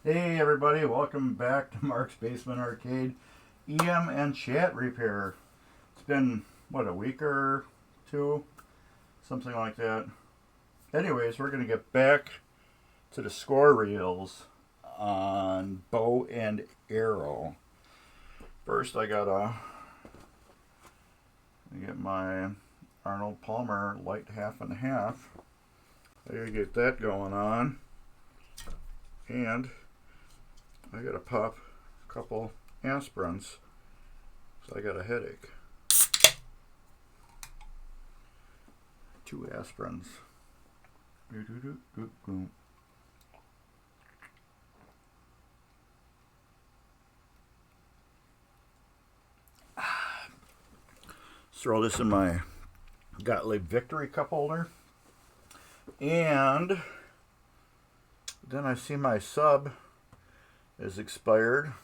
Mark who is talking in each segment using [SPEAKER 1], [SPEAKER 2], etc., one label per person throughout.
[SPEAKER 1] Hey everybody, welcome back to Mark's Basement Arcade EM and chat repair. It's been, what, a week or two? Something like that. Anyways, we're going to get back to the score reels on bow and arrow. First, I get my Arnold Palmer light half and half. I gotta get that going on. And I gotta pop a couple aspirins, so I got a headache. 2 aspirins. Throw this in my Gottlieb Victory cup holder. And then I see my sub is expired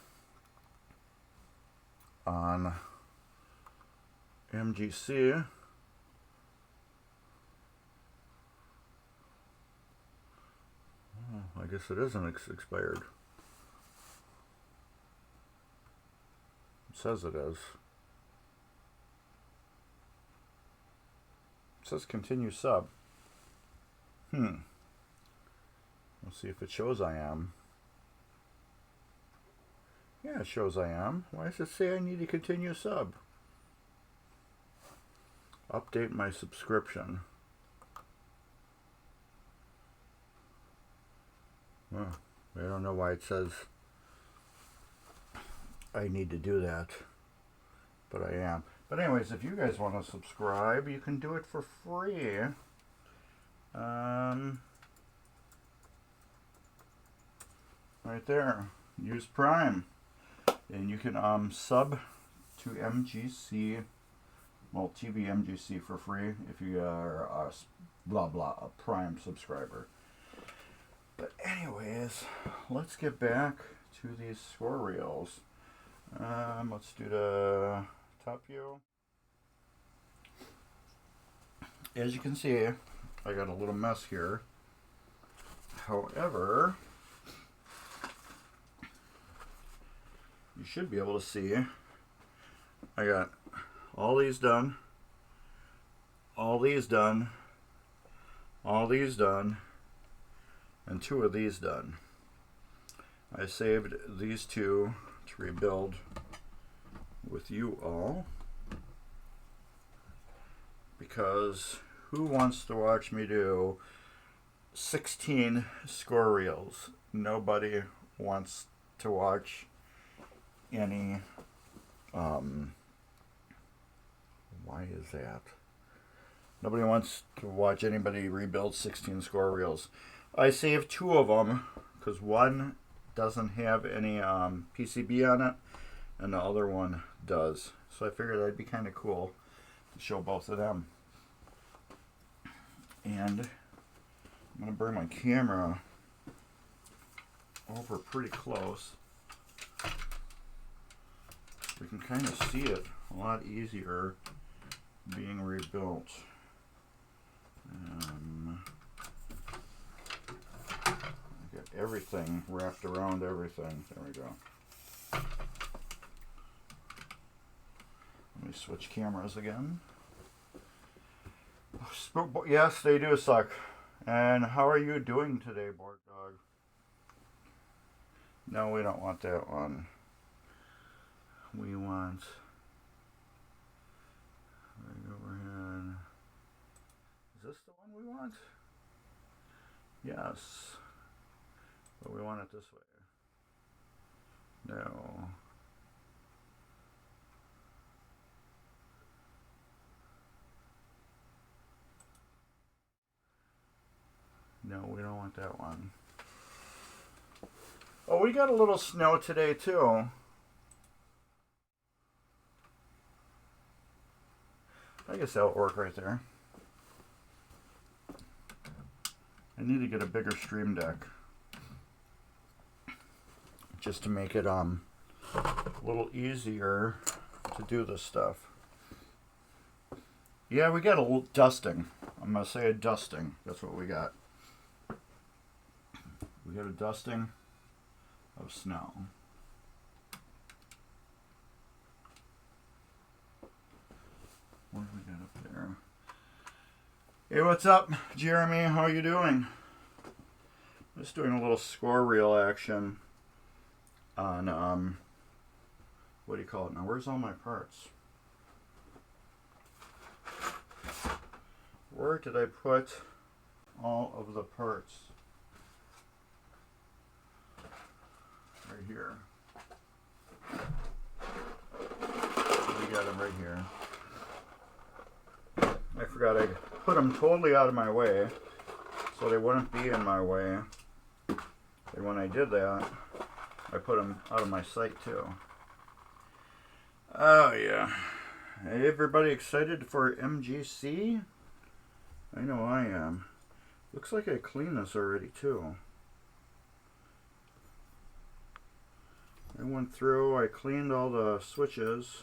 [SPEAKER 1] on MGC. Oh, I guess it isn't expired. It says it is. It says continue sub. Let's see if it shows I am. Yeah, it shows I am. Why does it say I need to continue sub? Update my subscription. Well, I don't know why it says I need to do that, but I am. But anyways, if you guys want to subscribe, you can do it for free. Right there. Use Prime. And you can sub to MGC, well, tvMGC for free if you are a a Prime subscriber. But anyways, let's get back to these score reels. Let's do the top view. As you can see, I got a little mess here. However, you should be able to see I got all these done, all these done, all these done, and 2 of these done. I saved these 2 to rebuild with you all, because who wants to watch me do 16 score reels? Nobody wants to watch any why is that? Nobody wants to watch anybody rebuild 16 score reels. I saved 2 of them because one doesn't have any PCB on it and the other one does. So I figured that'd be kind of cool to show both of them. And I'm going to bring my camera over pretty close. We can kind of see it a lot easier being rebuilt. I got everything wrapped around everything. There we go. Let me switch cameras again. Yes, they do suck. And how are you doing today, Board Dog? No, we don't want that one. We want right overhead. Is this the one we want? Yes. But we want it this way. No. No, we don't want that one. Oh, we got a little snow today too. I guess that'll work right there. I need to get a bigger stream deck just to make it a little easier to do this stuff. Yeah, we got a little dusting. I'm gonna say a dusting. That's what we got. We got a dusting. of snow. What do we got up there? Hey, what's up, Jeremy? How you doing? Just doing a little score reel action on, what do you call it now? Where's all my parts? Where did I put all of the parts? Right here. We got them right here. I forgot I put them totally out of my way so they wouldn't be in my way. And when I did that, I put them out of my sight too. Oh yeah. Hey, everybody excited for MGC? I know I am. Looks like I cleaned this already too. I went through, I cleaned all the switches.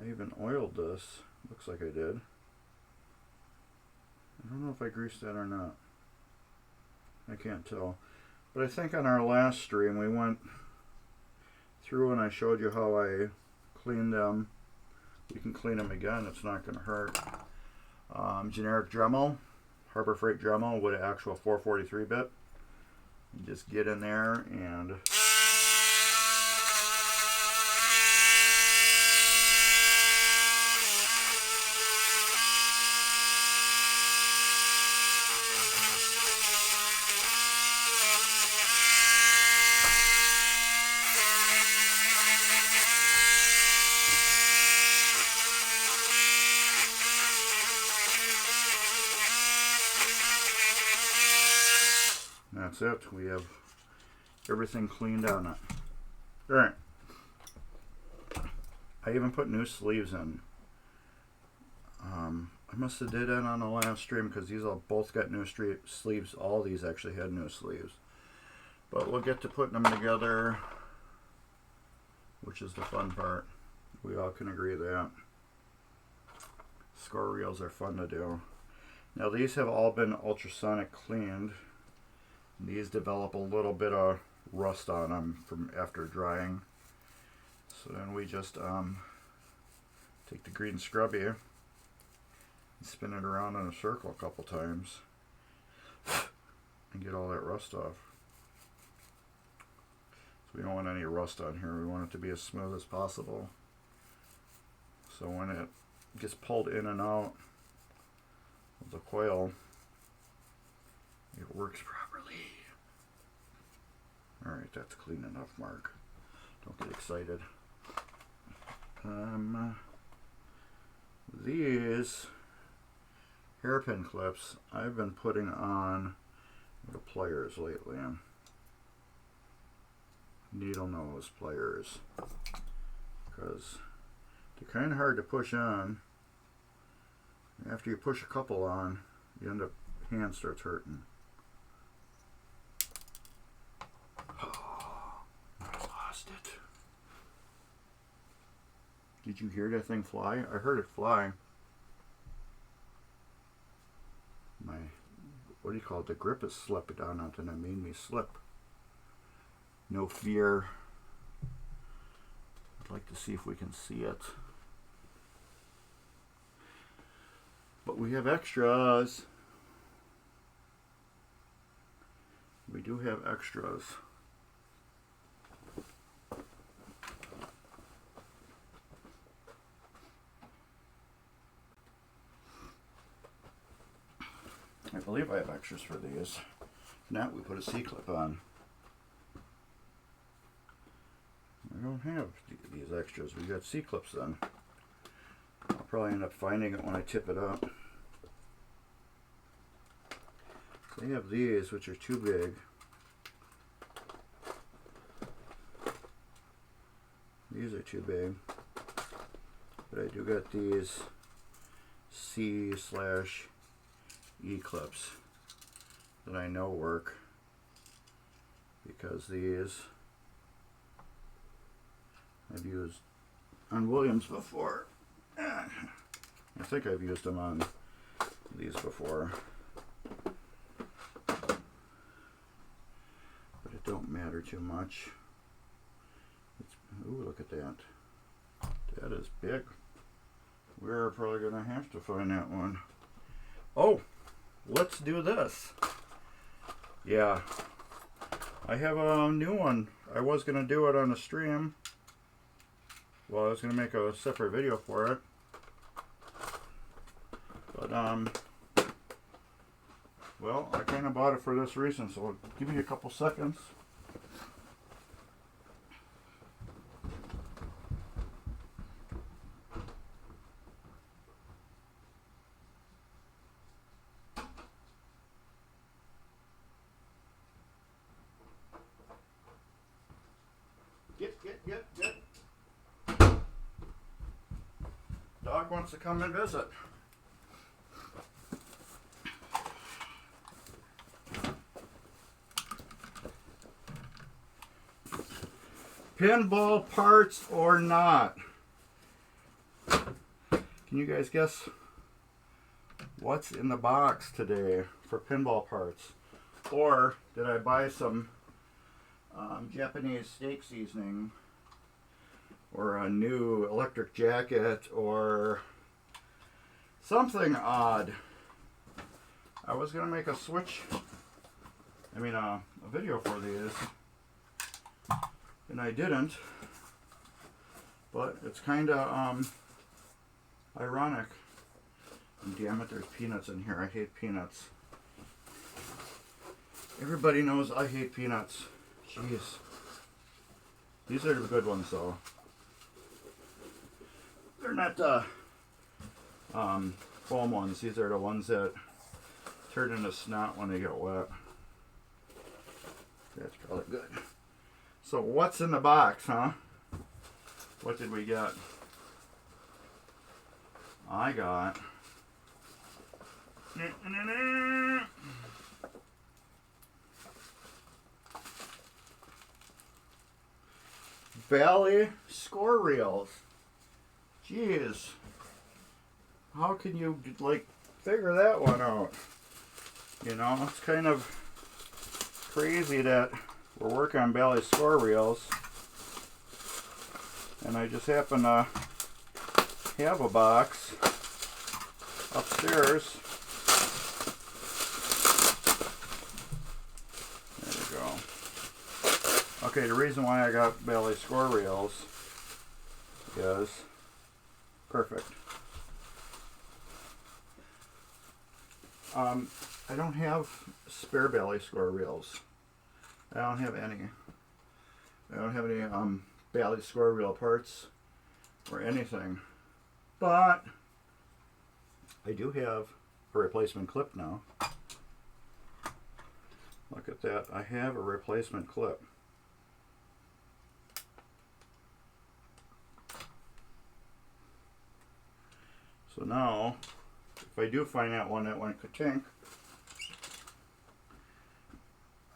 [SPEAKER 1] I even oiled this. Looks like I did. I don't know if I greased that or not. I can't tell. But I think on our last stream we went through and I showed you how I cleaned them. You can clean them again, it's not going to hurt. Generic Dremel, Harbor Freight Dremel with an actual 443 bit. You just get in there and that's it. We have everything cleaned on it. Alright. I even put new sleeves in. I must have did that on the last stream because these all both got new sleeves. All these actually had new sleeves. But we'll get to putting them together, which is the fun part. We all can agree that. Score reels are fun to do. Now these have all been ultrasonic cleaned. These develop a little bit of rust on them from after drying. So then we just take the green scrubby and spin it around in a circle a couple times and get all that rust off. So we don't want any rust on here. We want it to be as smooth as possible. So when it gets pulled in and out of the coil, it works properly. Alright, that's clean enough, Mark. Don't get excited. These hairpin clips I've been putting on the pliers lately. Needle nose pliers. Because they're kind of hard to push on. After you push a couple on, you end up, hand starts hurting. Did you hear that thing fly? I heard it fly. My, what do you call it? The grip is slipped on it and it made me slip. No fear. I'd like to see if we can see it. But we have extras. We do have extras. I believe I have extras for these. If not, we put a C-clip on. I don't have these extras. We got C-clips then. I'll probably end up finding it when I tip it up. So they have these, which are too big. These are too big. But I do got these C/E clips that I know work, because these I've used on Williams before. I think I've used them on these before. don't matter too much. Ooh, look at that. That is big. We're probably going to have to find that one. Oh, let's do this. Yeah, I have a new one. I was going to do it on the stream. Well, I was going to make a separate video for it. But, well, I kind of bought it for this reason, so give me a couple seconds. Get. Dog wants to come and visit. Pinball parts or not? Can you guys guess what's in the box today for pinball parts? Or did I buy some Japanese steak seasoning, or a new electric jacket, or something odd? I was gonna make a video for these, and I didn't, but it's kind of ironic. And damn it, there's peanuts in here. I hate peanuts. Everybody knows I hate peanuts. Jeez. These are the good ones, though. They're not the foam ones. These are the ones that turn into snot when they get wet. That's probably good. So what's in the box, huh? What did we get? I got... Bally score reels. Jeez. How can you, like, figure that one out? You know, it's kind of crazy that we're working on Bally score reels, and I just happen to have a box upstairs. There we go. Okay, the reason why I got Bally score reels is perfect. I don't have spare Bally score reels. I don't have any. I don't have any Bally score reel parts or anything. But I do have a replacement clip now. Look at that. I have a replacement clip. So now, if I do find that one that went ka-tink,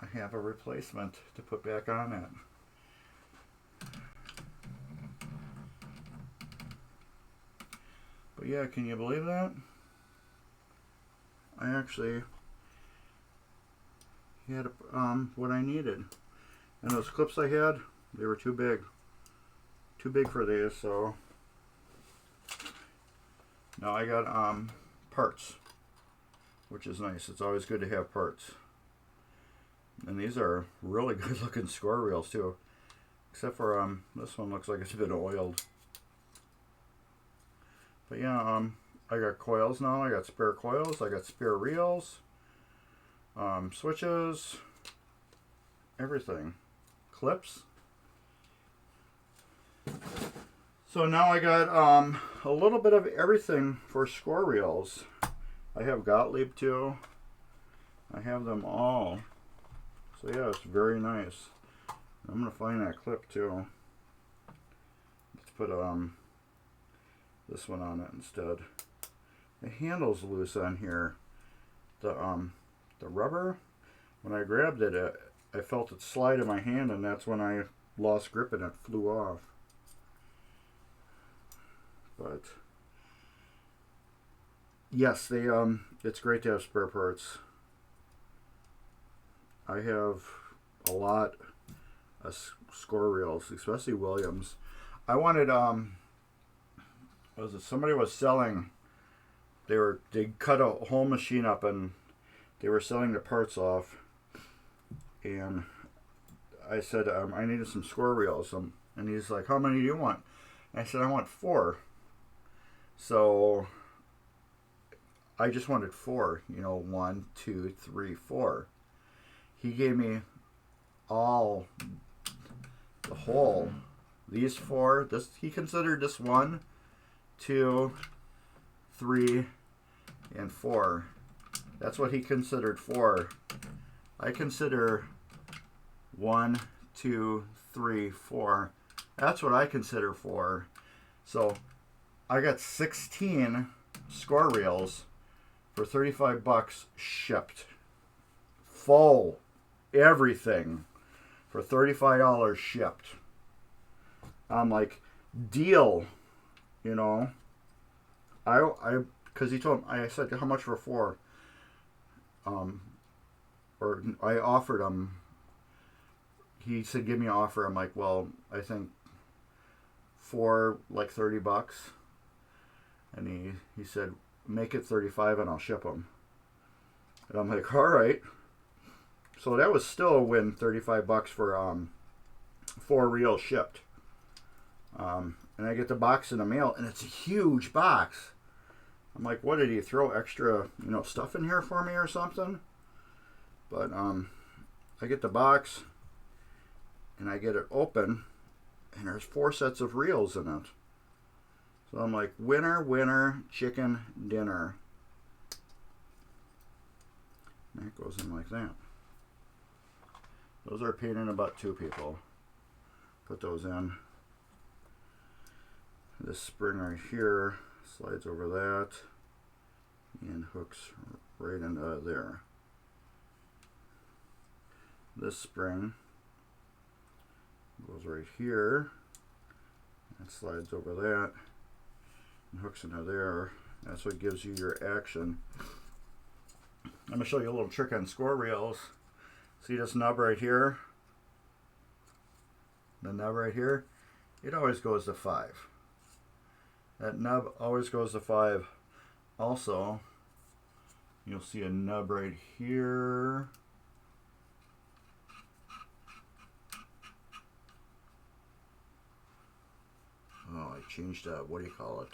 [SPEAKER 1] I have a replacement to put back on it. But yeah, can you believe that? I actually had what I needed. And those clips I had, they were too big. Too big for these, so now I got parts, which is nice. It's always good to have parts. And these are really good looking score reels too. Except for this one looks like it's been oiled. But yeah, I got coils now. I got spare coils. I got spare reels, switches, everything, clips. So now I got a little bit of everything for score reels. I have Gottlieb too. I have them all. So yeah, it's very nice. I'm gonna find that clip too. Let's put this one on it instead. The handle's loose on here. The rubber, when I grabbed it, I felt it slide in my hand, and that's when I lost grip and it flew off. But yes, they it's great to have spare parts. I have a lot of score reels, especially Williams. I wanted was it somebody was selling? They cut a whole machine up and they were selling the parts off, and I said I needed some score reels, and he's like, "How many do you want?" And I said, "I want 4." So I just wanted 4, 1, 2, 3, 4. He gave me all the whole. These 4. He considered this 1, 2, 3, and 4. That's what he considered 4. I consider 1, 2, 3, 4. That's what I consider 4. So I got 16 score reels for $35 shipped. Full everything for $35 shipped. I'm like, deal, because he told him, I said, how much for 4? Or I offered him. He said, give me an offer. I'm like, well, I think 4, like $30. And he said, make it 35 and I'll ship them. And I'm like, all right. So that was still a win, $35 for 4 reels shipped. And I get the box in the mail, and it's a huge box. I'm like, what, did he throw extra, stuff in here for me or something? But I get the box, and I get it open, and there's 4 sets of reels in it. So I'm like, winner, winner, chicken dinner. And that goes in like that. Those are a pain in the butt too, people. Put those in. This spring right here slides over that and hooks right into there. This spring goes right here and slides over that and hooks into there. That's what gives you your action. I'm going to show you a little trick on score reels. See this nub right here? The nub right here? It always goes to 5. That nub always goes to 5. Also, you'll see a nub right here. Oh, I changed what do you call it?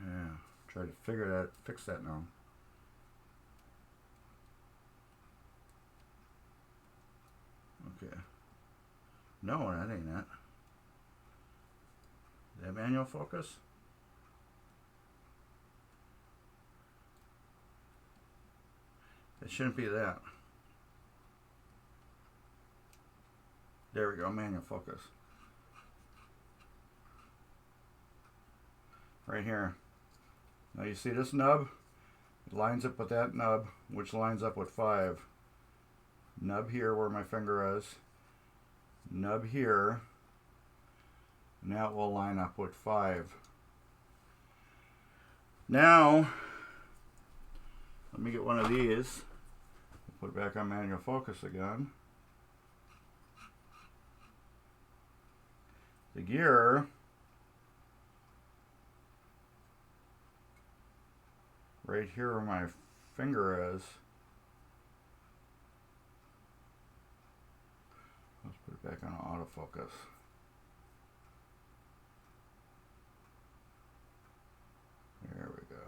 [SPEAKER 1] Yeah, try to fix that now. Okay. No, that ain't it. Is that manual focus? It shouldn't be that. There we go, manual focus. Right here. Now you see this nub? It lines up with that nub, which lines up with 5. Nub here where my finger is. Nub here. Now it will line up with 5. Now, let me get one of these. Put it back on manual focus again. The gear right here where my finger is. Let's put it back on autofocus. There we go.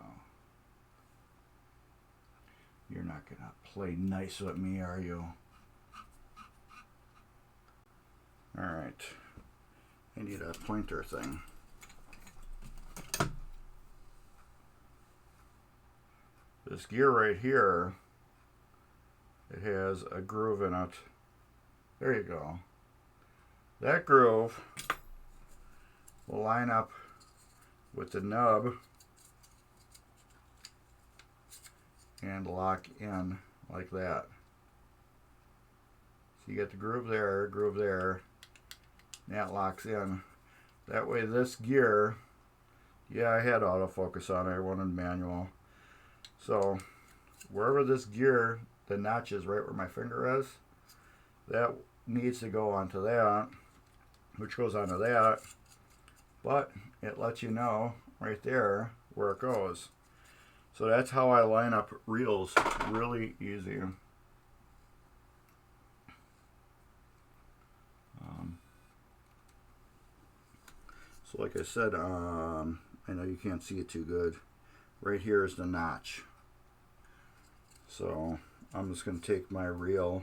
[SPEAKER 1] You're not gonna play nice with me, are you? Alright. I need a pointer thing. This gear right here, it has a groove in it. There you go. That groove will line up with the nub and lock in like that. So you get the groove there, and that locks in. That way this gear, yeah, I had autofocus on it. I wanted manual. So wherever this gear, the notch is right where my finger is, that needs to go onto that, which goes onto that, but it lets you know right there where it goes. So that's how I line up reels, really easy. So like I said, I know you can't see it too good. Right here is the notch. So I'm just going to take my reel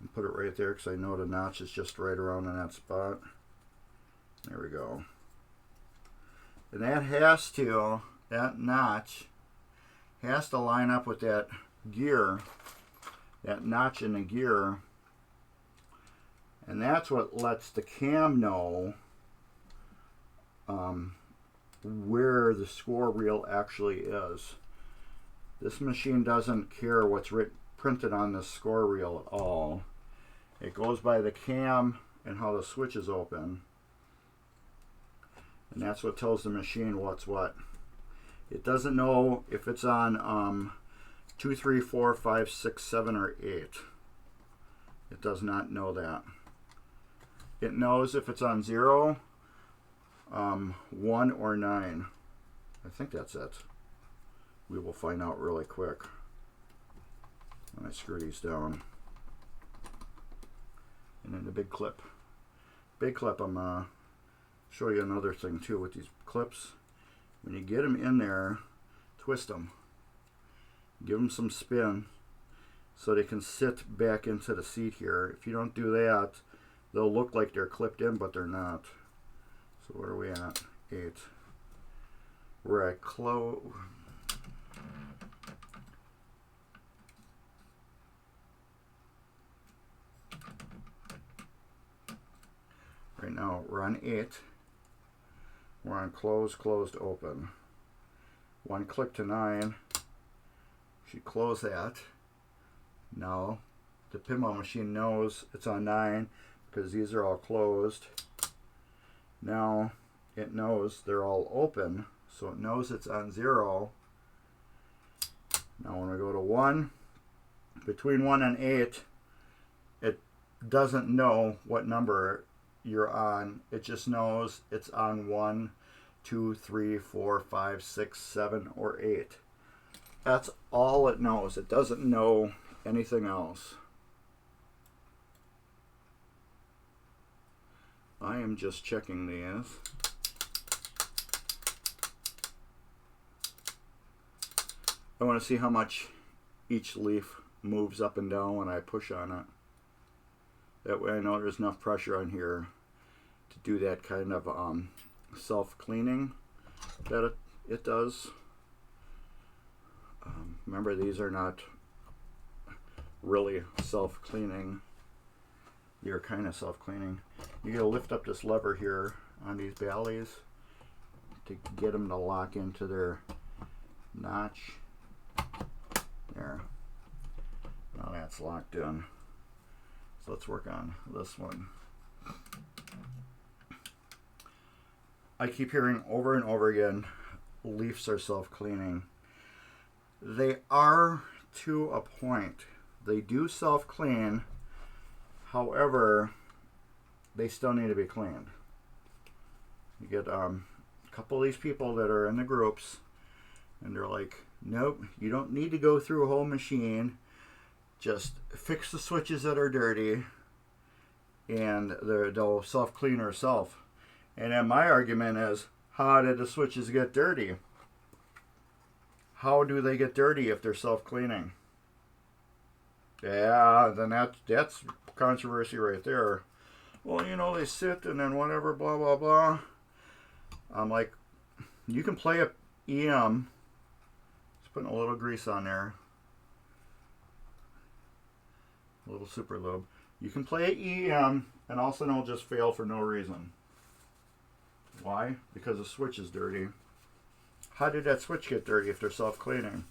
[SPEAKER 1] and put it right there because I know the notch is just right around in that spot. There we go. And that notch has to line up with that gear, that notch in the gear. And that's what lets the cam know where the score reel actually is. This machine doesn't care what's printed on the score reel at all. It goes by the cam and how the switch is open. And that's what tells the machine what's what. It doesn't know if it's on 2, 3, 4, 5, 6, 7, or 8. It does not know that. It knows if it's on 0, 1, or 9. I think that's it. We will find out really quick when I screw these down. And then the big clip. Big clip, I'm show you another thing too with these clips. When you get them in there, twist them. Give them some spin so they can sit back into the seat here. If you don't do that, they'll look like they're clipped in, but they're not. So where are we at? 8. We're at close. Right now we're on 8. We're on close, closed, open. One click to 9. She close that. Now the pinball machine knows it's on 9 because these are all closed. Now it knows they're all open, so it knows it's on 0. Now when we go to 1, between 1 and 8, it doesn't know what number you're on. It just knows it's on 1, 2, 3, 4, 5, 6, 7, or 8. That's all it knows. It doesn't know anything else. I am just checking these. I want to see how much each leaf moves up and down when I push on it. That way I know there's enough pressure on here to do that kind of self-cleaning that it does. Remember, these are not really self-cleaning. They're kind of self-cleaning. You gotta lift up this lever here on these Ballys to get them to lock into their notch. There. Now that's locked in. So let's work on this one. I keep hearing over and over again, leaves are self-cleaning. They are to a point. They do self-clean. However, they still need to be cleaned. You get a couple of these people that are in the groups, and they're like, nope, you don't need to go through a whole machine. Just fix the switches that are dirty, and they'll self-clean herself. And then my argument is, how did the switches get dirty? How do they get dirty if they're self-cleaning? Yeah, then that's controversy right there. Well, you know, they sit and then whatever, blah, blah, blah. I'm like, you can play a EM. Just putting a little grease on there. A little super lube. You can play EM and also it'll just fail for no reason. Why? Because the switch is dirty. How did that switch get dirty if they're self-cleaning?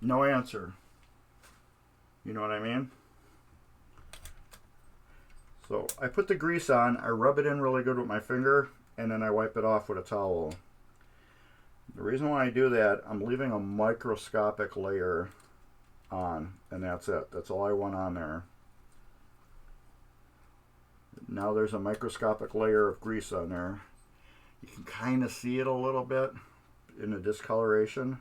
[SPEAKER 1] No answer. You know what I mean? So I put the grease on, I rub it in really good with my finger, and then I wipe it off with a towel. The reason why I do that, I'm leaving a microscopic layer on, and that's it. That's all I want on there. Now there's a microscopic layer of grease on there. You can kind of see it a little bit in the discoloration,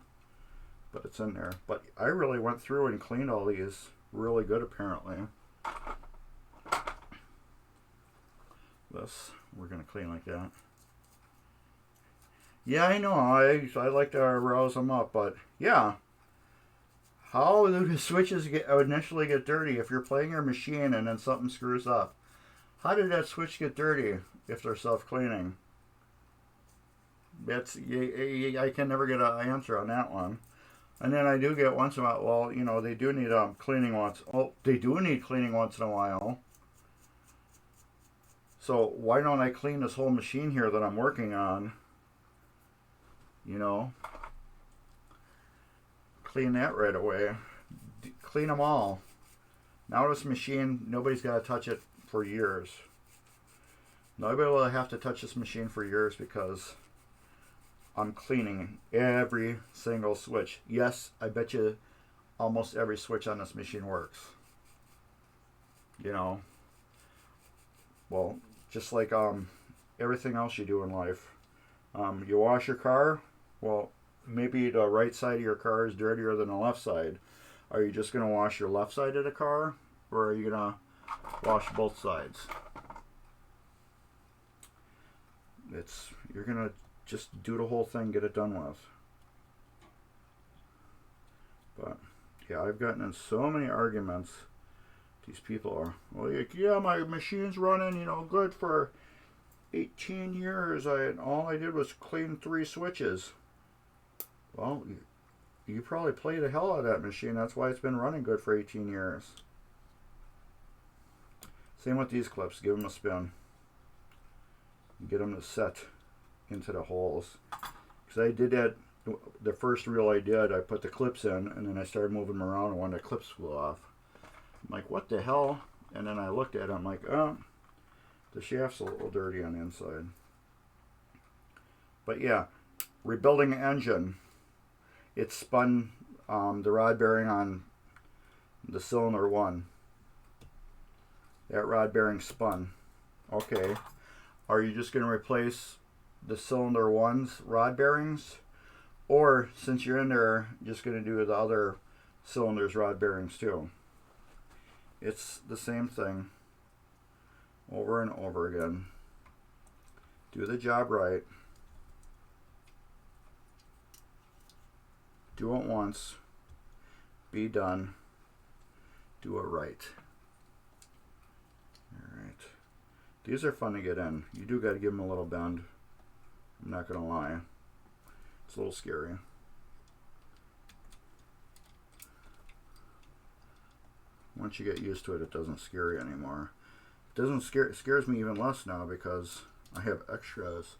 [SPEAKER 1] but it's in there. But I really went through and cleaned all these really good apparently. This, we're going to clean like that. Yeah, I know, I like to rouse them up, but yeah. How do the switches initially get dirty if you're playing your machine and then something screws up? How did that switch get dirty if they're self-cleaning? I can never get an answer on that one. And then I do get once in a while, well, you know, they do need cleaning once. Oh, they do need cleaning once in a while. So why don't I clean this whole machine here that I'm working on? You know, clean that right away. Clean them all. Now this machine, nobody's got to touch it for years. Nobody will have to touch this machine for years because I'm cleaning every single switch. Yes, I bet you almost every switch on this machine works. You know, well, just like everything else you do in life. You wash your car, well, maybe the right side of your car is dirtier than the left side. Are you just going to wash your left side of the car, or are you going to wash both sides? You're going to just do the whole thing, get it done with. But yeah, I've gotten in so many arguments. These people are, well, yeah, my machine's running, you know, good for 18 years. All I did was clean 3 switches. Well, you probably play the hell out of that machine. That's why it's been running good for 18 years. Same with these clips. Give them a spin. Get them to set into the holes. Because I did that, the first reel I did, I put the clips in, and then I started moving them around, and one of the clips flew off. I'm like, what the hell? And then I looked at it, I'm like, oh, the shaft's a little dirty on the inside. But yeah, rebuilding an engine. It spun the rod bearing on the cylinder 1. That rod bearing spun. Okay. Are you just going to replace the cylinder 1's rod bearings? Or, since you're in there, just going to do the other cylinder's rod bearings too? It's the same thing over and over again. Do the job right. Do it once. Be done. Do it right. Alright. These are fun to get in. You do got to give them a little bend. I'm not going to lie. It's a little scary. Once you get used to it, it doesn't scare you anymore. It doesn't scare. It scares me even less now because I have extras.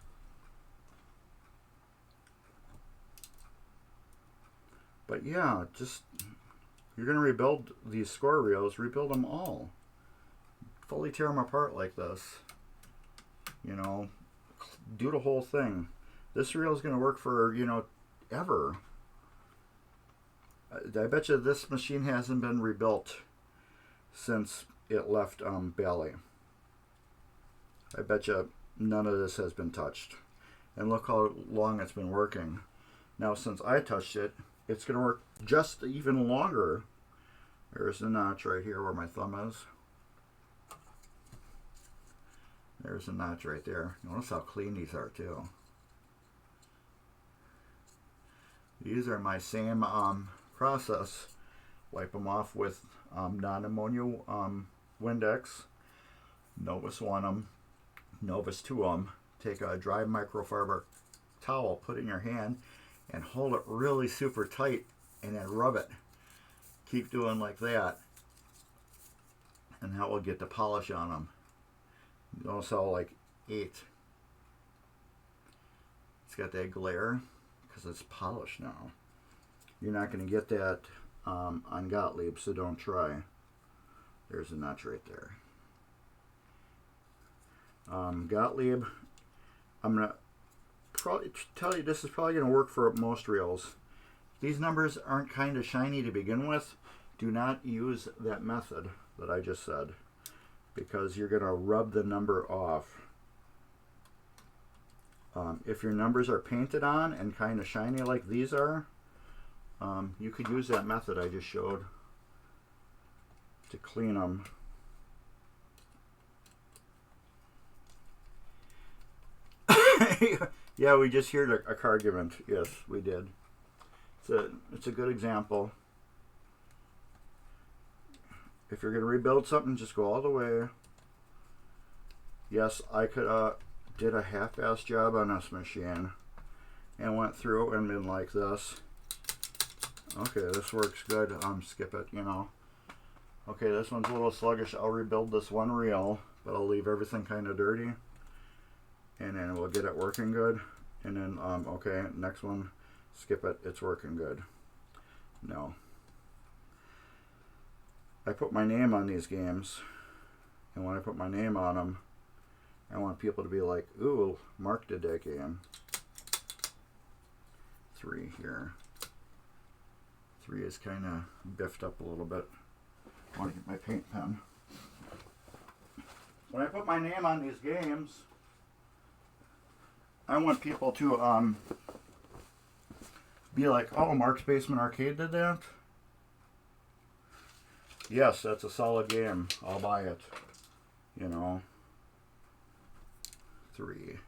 [SPEAKER 1] But yeah, just, you're going to rebuild these score reels, rebuild them all. Fully tear them apart like this. You know, do the whole thing. This reel is going to work for, you know, ever. I bet you this machine hasn't been rebuilt since it left Bally. I bet you none of this has been touched. And look how long it's been working. Now, since I touched it, it's going to work just even longer. There's the notch right here where my thumb is. There's a notch right there. Notice how clean these are too. These are my same process. Wipe them off with non-ammonia Windex. Novus 1 Novus 2 Take a dry microfiber towel, put it in your hand, and hold it really super tight, and then rub it. Keep doing like that, and that will get the polish on them. Notice how like 8. It's got that glare because it's polished now. You're not going to get that on Gottlieb, so don't try. There's a notch right there. Gottlieb. I'm going to probably tell you this is probably going to work for most reels. These numbers aren't kind of shiny to begin with. Do not use that method that I just said, because you're going to rub the number off. If your numbers are painted on and kind of shiny like these are, you could use that method I just showed to clean them. Yeah, we just heard a card given. Yes, we did. It's a good example. If you're going to rebuild something, just go all the way. Yes, I could did a half-ass job on this machine and went through and been like this. Okay, this works good. Skip it, you know. Okay, this one's a little sluggish. I'll rebuild this one reel, but I'll leave everything kind of dirty. And then we'll get it working good. And then, okay, next one, skip it. It's working good. No. I put my name on these games. And when I put my name on them, I want people to be like, ooh, Mark did that game. 3 here. 3 is kind of biffed up a little bit. I want to get my paint pen. When I put my name on these games, I want people to be like, oh, Mark's Basement Arcade did that? Yes, that's a solid game. I'll buy it. You know. 3.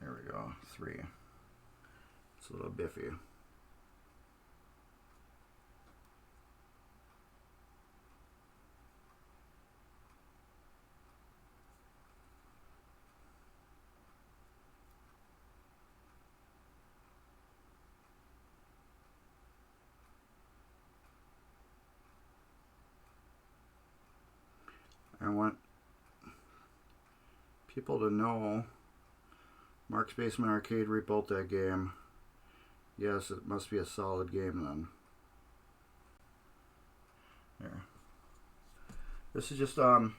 [SPEAKER 1] There we go. 3. It's a little biffy. I want people to know Mark's Basement Arcade rebuilt that game. Yes, it must be a solid game then. There. This is just, I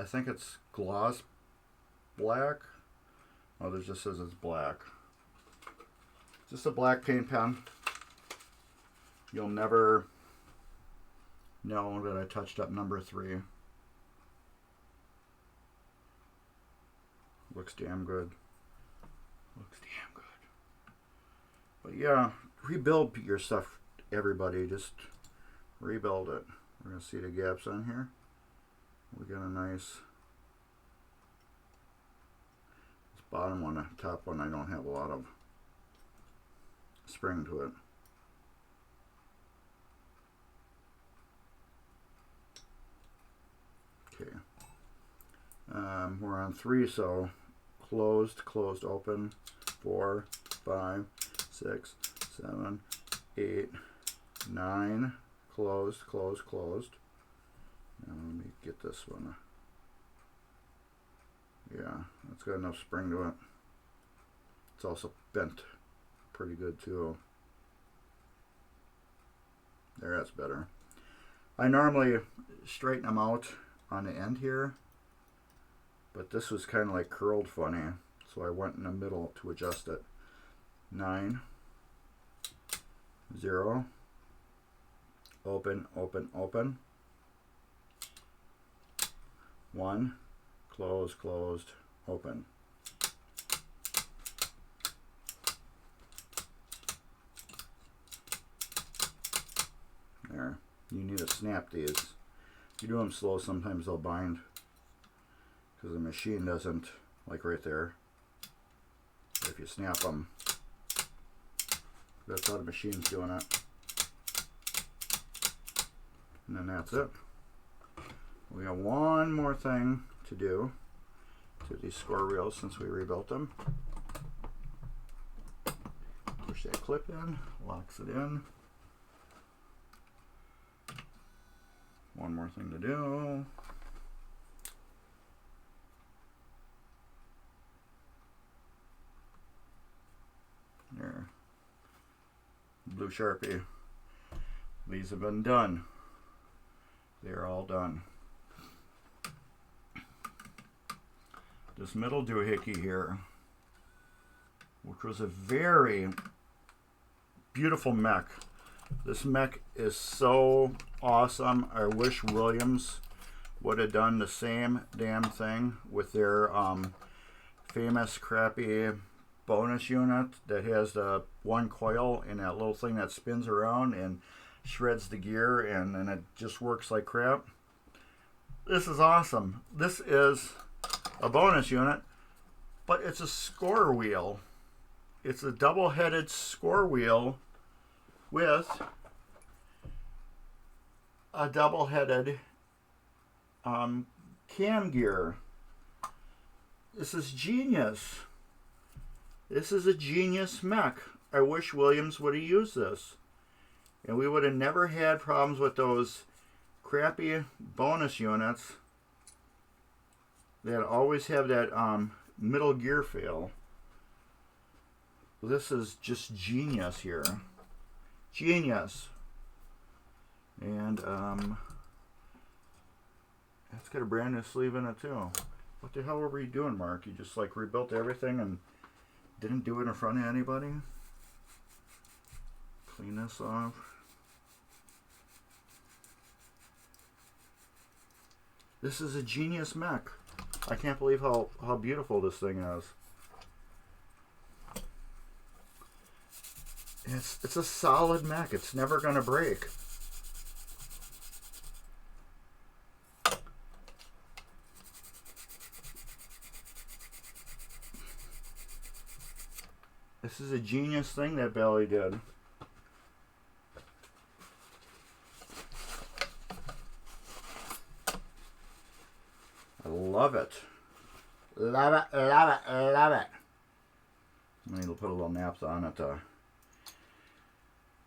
[SPEAKER 1] think it's gloss black. Oh, this just says it's black. Just a black paint pen. You'll never know that I touched up number 3. Looks damn good. Looks damn good. But yeah, rebuild your stuff, everybody. Just rebuild it. We're going to see the gaps on here. We got a nice... This bottom one, the top one, I don't have a lot of spring to it. Okay. We're on 3, so closed, closed, open, 4, 5, 6, 7, 8, 9, closed, closed, closed. Now let me get this one. Yeah, that's got enough spring to it. It's also bent pretty good too. There, that's better. I normally straighten them out on the end here, but this was kind of like curled funny, so I went in the middle to adjust it. 9, 0, open, open, open. 1, closed, closed, open. There. You need to snap these. If you do them slow, sometimes they'll bind, because the machine doesn't, like right there. If you snap them, that's how the machine's doing it. And then that's it. We got one more thing to do to these score reels since we rebuilt them. Push that clip in, locks it in. One more thing to do. There. Blue Sharpie. These have been done. they're all done. This middle doohickey here, which was a very beautiful mech. This mech is so awesome. I wish Williams would have done the same damn thing with their famous crappy bonus unit that has the one coil and that little thing that spins around and shreds the gear, and then it just works like crap. This is awesome. This is a bonus unit, but it's a score wheel. It's a double-headed score wheel with a double-headed cam gear. This is genius. This is a genius mech. I wish Williams would have used this. And we would have never had problems with those crappy bonus units that always have that middle gear fail. This is just genius here. Genius. And it's got a brand new sleeve in it too. What the hell were you doing, Mark? You just like rebuilt everything and didn't do it in front of anybody? Clean this off. This is a genius mech. I can't believe how beautiful this thing is. It's a solid mech. It's never going to break. This is a genius thing that Bally did. I love it. Love it, love it, love it. I'm going to put a little naphtha on it to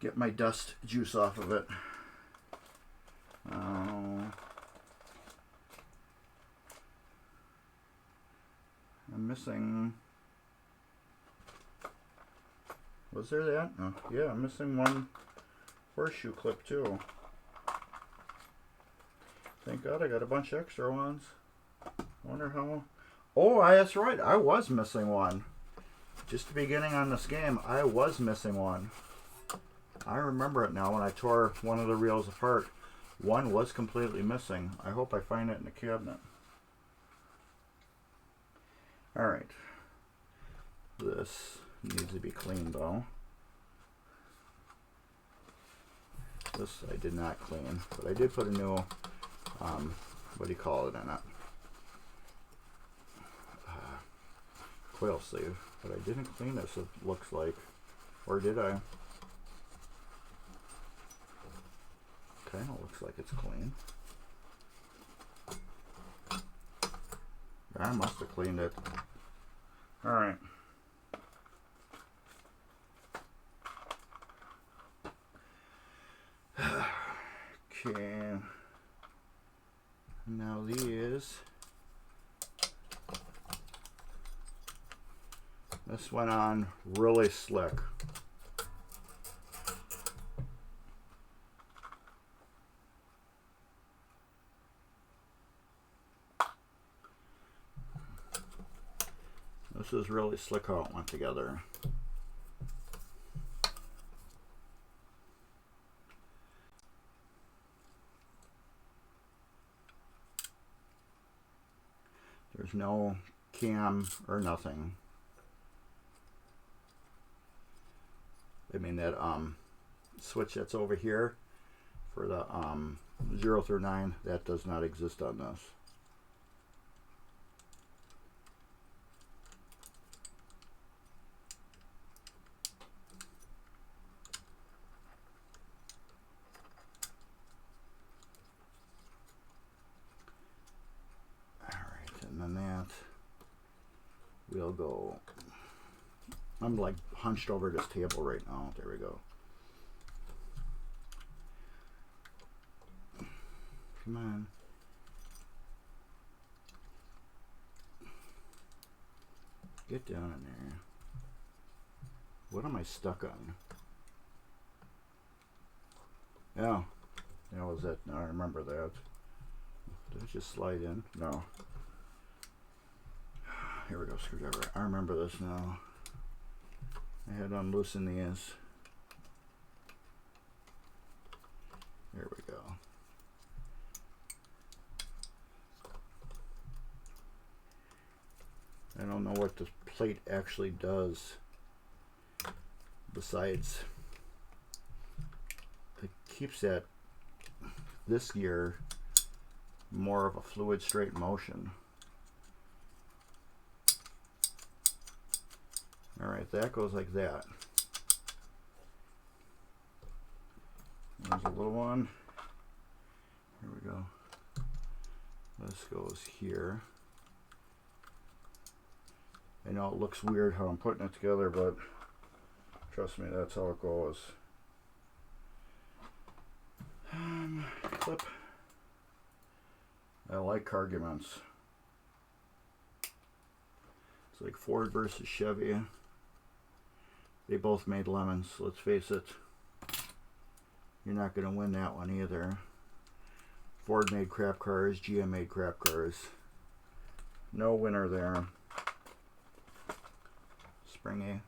[SPEAKER 1] get my dust juice off of it. I'm missing... Was there that? Oh, yeah, I'm missing one horseshoe clip too. Thank God I got a bunch of extra ones. I wonder how... Oh, that's right. I was missing one. Just the beginning on this game, I was missing one. I remember it now when I tore one of the reels apart. One was completely missing. I hope I find it in the cabinet. Alright. This needs to be cleaned though. This I did not clean, but I did put a new, what do you call it in it? Coil sleeve. But I didn't clean this, it looks like. Or did I? Kinda looks like it's clean. I must have cleaned it. Alright. Okay. Now these. This went on really slick. This is really slick how it went together. There's no cam or nothing. I mean that switch that's over here for the 0 through 9, that does not exist on this. We'll go. I'm like hunched over this table right now. There we go. Come on. Get down in there. What am I stuck on? Yeah. That was it. I remember that. Did it just slide in? No. Here we go, screwdriver. I remember this now. I had to unloosen these. There we go. I don't know what this plate actually does besides it keeps this gear more of a fluid straight motion. Alright, that goes like that. There's a little one. Here we go. This goes here. I know it looks weird how I'm putting it together, but trust me, that's how it goes. Clip. I like arguments. It's like Ford versus Chevy. They both made lemons, let's face it. You're not going to win that one either. Ford made crap cars, GM made crap cars. No winner there. Springy.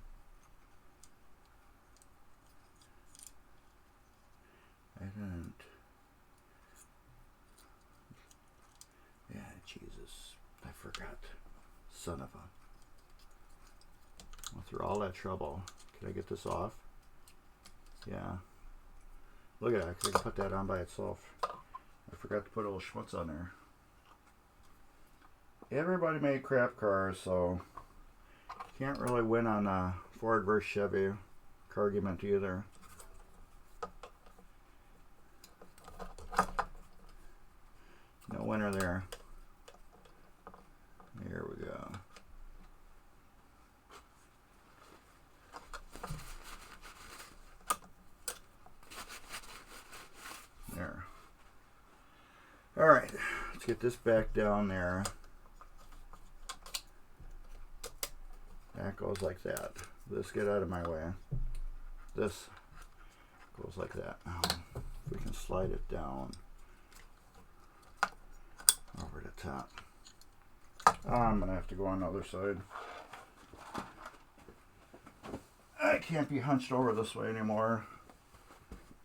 [SPEAKER 1] I didn't. Yeah, Jesus. I forgot. Son of a. Well, through all that trouble. Can I get this off? Yeah. Look at that. I could put that on by itself. I forgot to put a little schmutz on there. Everybody made crap cars, so can't really win on Ford versus Chevy argument either. No winner there. Here we go. There. All right, let's get this back down there. That goes like that. This, get out of my way. This goes like that. If we can slide it down over the top. I'm gonna have to go on the other side. I can't be hunched over this way anymore.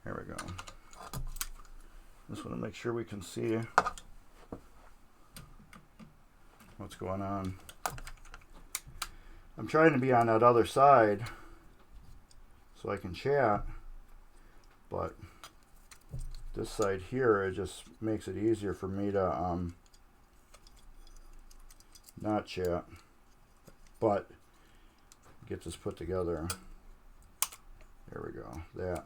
[SPEAKER 1] Here we go. Just want to make sure we can see what's going on. I'm trying to be on that other side so I can chat, but this side here, it just makes it easier for me to not chat, but get this put together. There we go. That.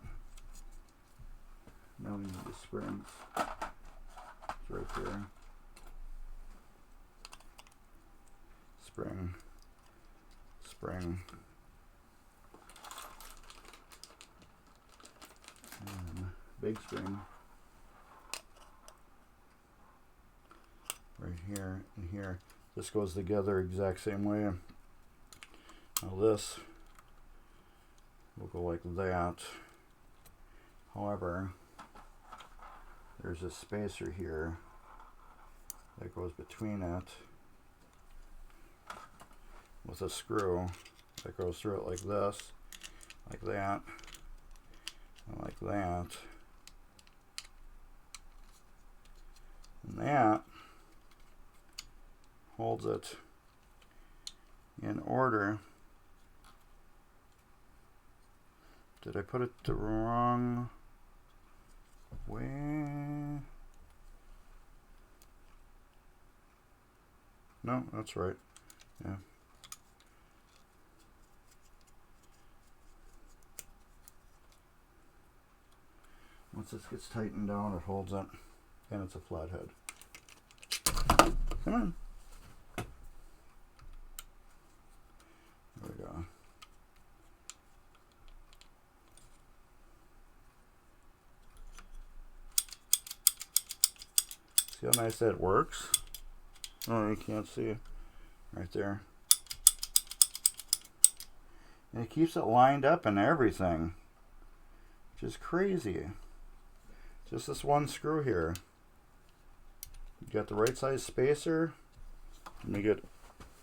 [SPEAKER 1] Now we need the springs. It's right there. Spring. Spring. And big spring. Right here and here. This goes together exact same way. Now this will go like that. However, there's a spacer here that goes between it with a screw that goes through it like this, like that, and like that. And that holds it in order. Did I put it the wrong way? No, that's right. Yeah. Once this gets tightened down, it holds it, and it's a flathead. Come on. There we go. See how nice that works? Oh, you can't see it right there. And it keeps it lined up and everything, which is crazy. Just this one screw here. You got the right size spacer. Let me get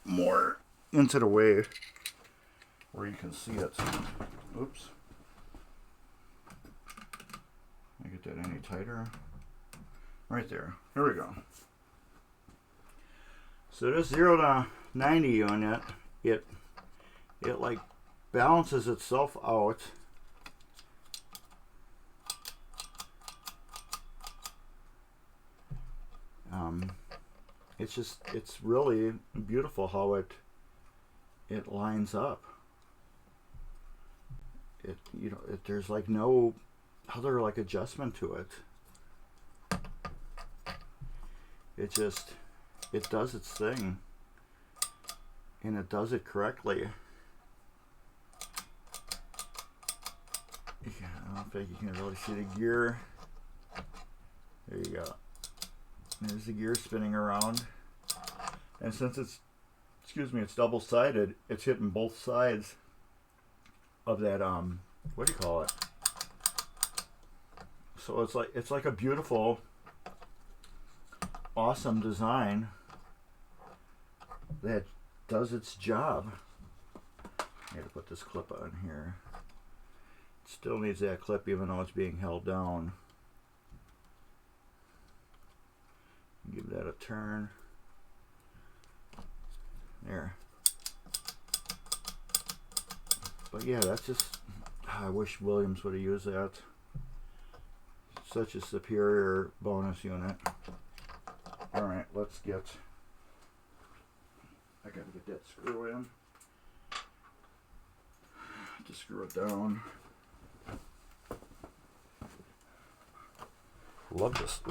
[SPEAKER 1] more into the way where you can see it. Oops. Let me get that any tighter. Right there. Here we go. So this 0 to 90 unit, it like balances itself out. It's really beautiful how it lines up. There's like no other like adjustment to it. It does its thing, and it does it correctly. I don't think you can really see the gear. There you go. There's the gear spinning around, and since it's double-sided, it's hitting both sides of that what do you call it? So it's like a beautiful, awesome design that does its job. I gotta put this clip on here. It still needs that clip even though it's being held down. Give that a turn. There. But yeah, that's just, I wish Williams would have used that. Such a superior bonus unit. Alright, let's get, I gotta get that screw in. To screw it down. Love this.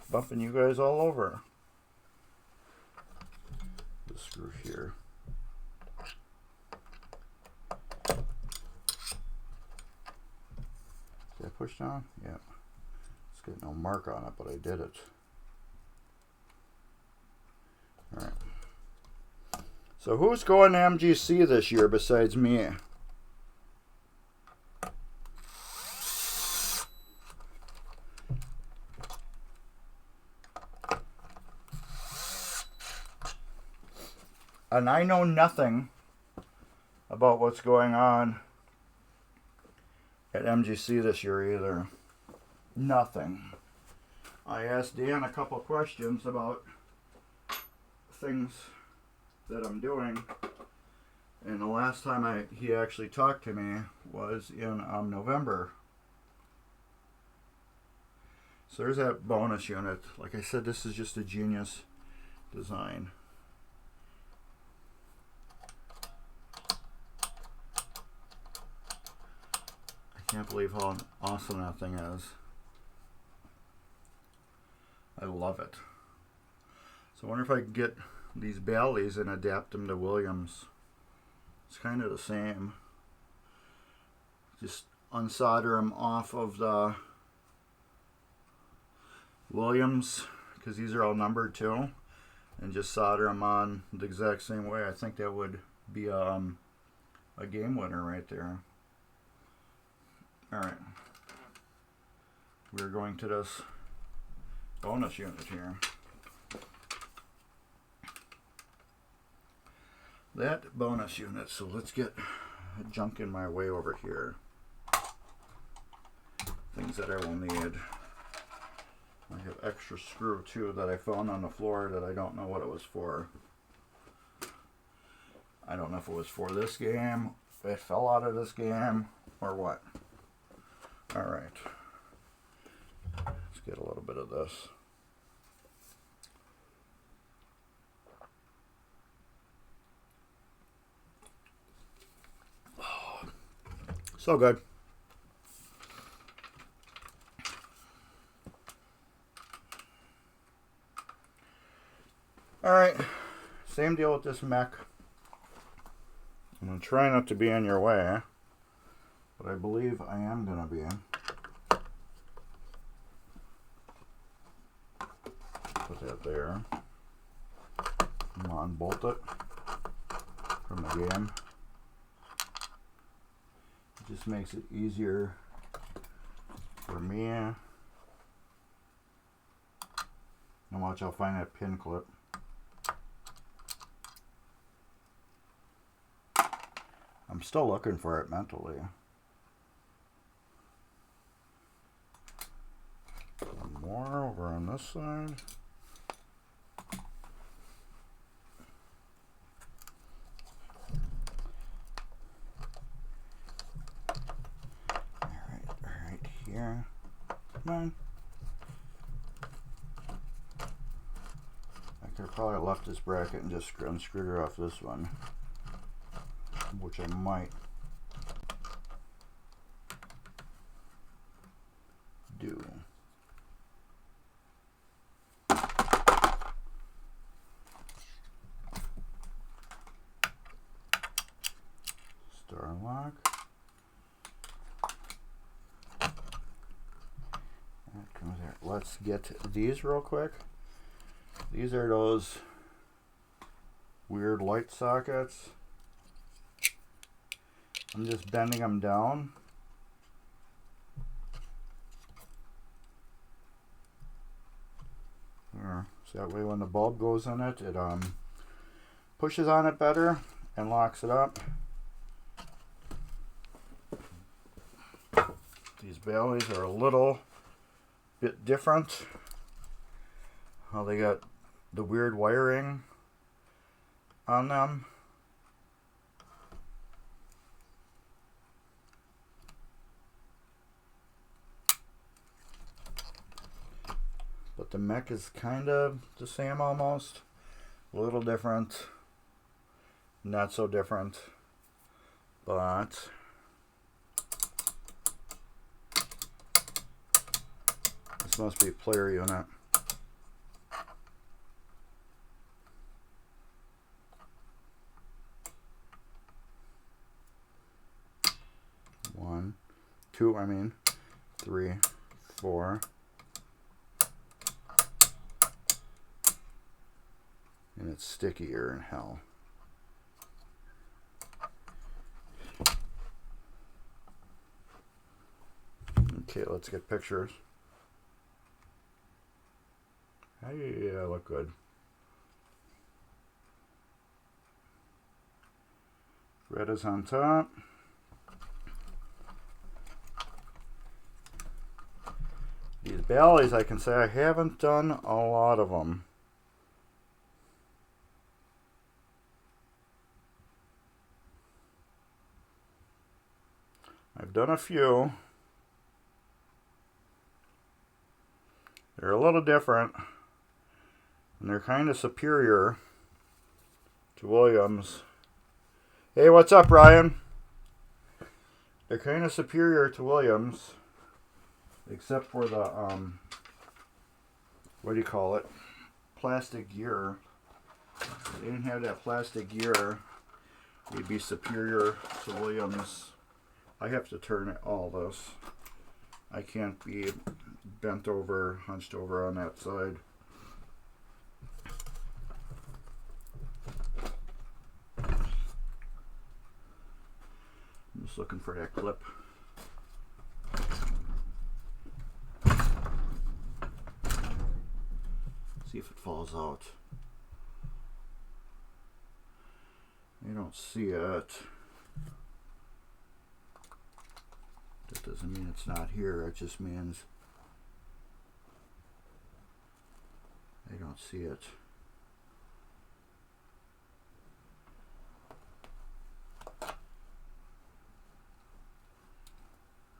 [SPEAKER 1] Bumping you guys all over. The screw here. Is that pushed down? Yeah. It's got no mark on it, but I did it. Alright. So who's going to MGC this year besides me? And I know nothing about what's going on at MGC this year either. Nothing. I asked Dan a couple questions about things that I'm doing, and the last time he actually talked to me was in November. So there's that bonus unit. Like I said, this is just a genius design. I can't believe how awesome that thing is. I love it. So I wonder if I can get these Ballys and adapt them to Williams. It's kind of the same. Just unsolder them off of the Williams, because these are all numbered too, and just solder them on the exact same way. I think that would be a game winner right there. Alright, we're going to this bonus unit here. That bonus unit, so let's get junk in my way over here. Things that I will need. I have extra screw too that I found on the floor that I don't know what it was for. I don't know if it was for this game, if it fell out of this game, or what. Alright. Let's get a little bit of this. Oh, so good. Alright, same deal with this mech. I'm going to try not to be in your way, but I believe I am going to be. Put that there. I'm going to unbolt it from the game. It just makes it easier for me. Now watch, I'll find that pin clip. I'm still looking for it mentally. One more over on this side. Right here. Come on. I could have probably left this bracket and just unscrewed her off this one, which I might do. Star lock. That comes there. Let's get these real quick. These are those weird light sockets. I'm just bending them down. There. So that way when the bulb goes in it, it pushes on it better and locks it up. These Ballys are a little bit different. How they got the weird wiring on them. But the mech is kind of the same almost. A little different. Not so different. But this must be a player unit. One, two, I mean, 3, 4. And it's stickier in hell. Okay, let's get pictures. Hey, yeah, look good. Red is on top. These Ballys, I can say I haven't done a lot of them. I've done a few. They're a little different, and they're kind of superior to Williams. Hey, what's up, Ryan? They're kind of superior to Williams, except for the, what do you call it? Plastic gear. If they didn't have that plastic gear, they'd be superior to Williams. I have to turn all this. I can't be bent over, hunched over on that side. I'm just looking for that clip. See if it falls out. You don't see it. That doesn't mean it's not here, it just means I don't see it.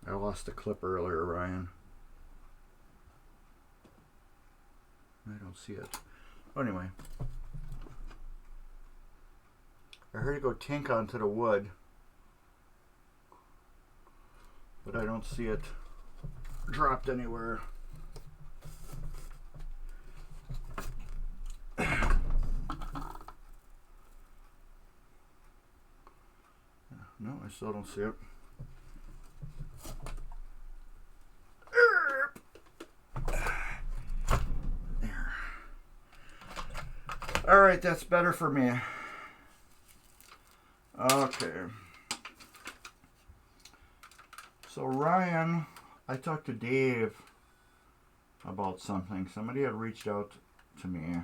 [SPEAKER 1] I lost a clip earlier, Ryan. I don't see it. Anyway. I heard it go tink onto the wood, but I don't see it dropped anywhere. No, I still don't see it. There. All right, that's better for me. Okay. So Ryan I talked to Dave about something. Somebody had reached out to me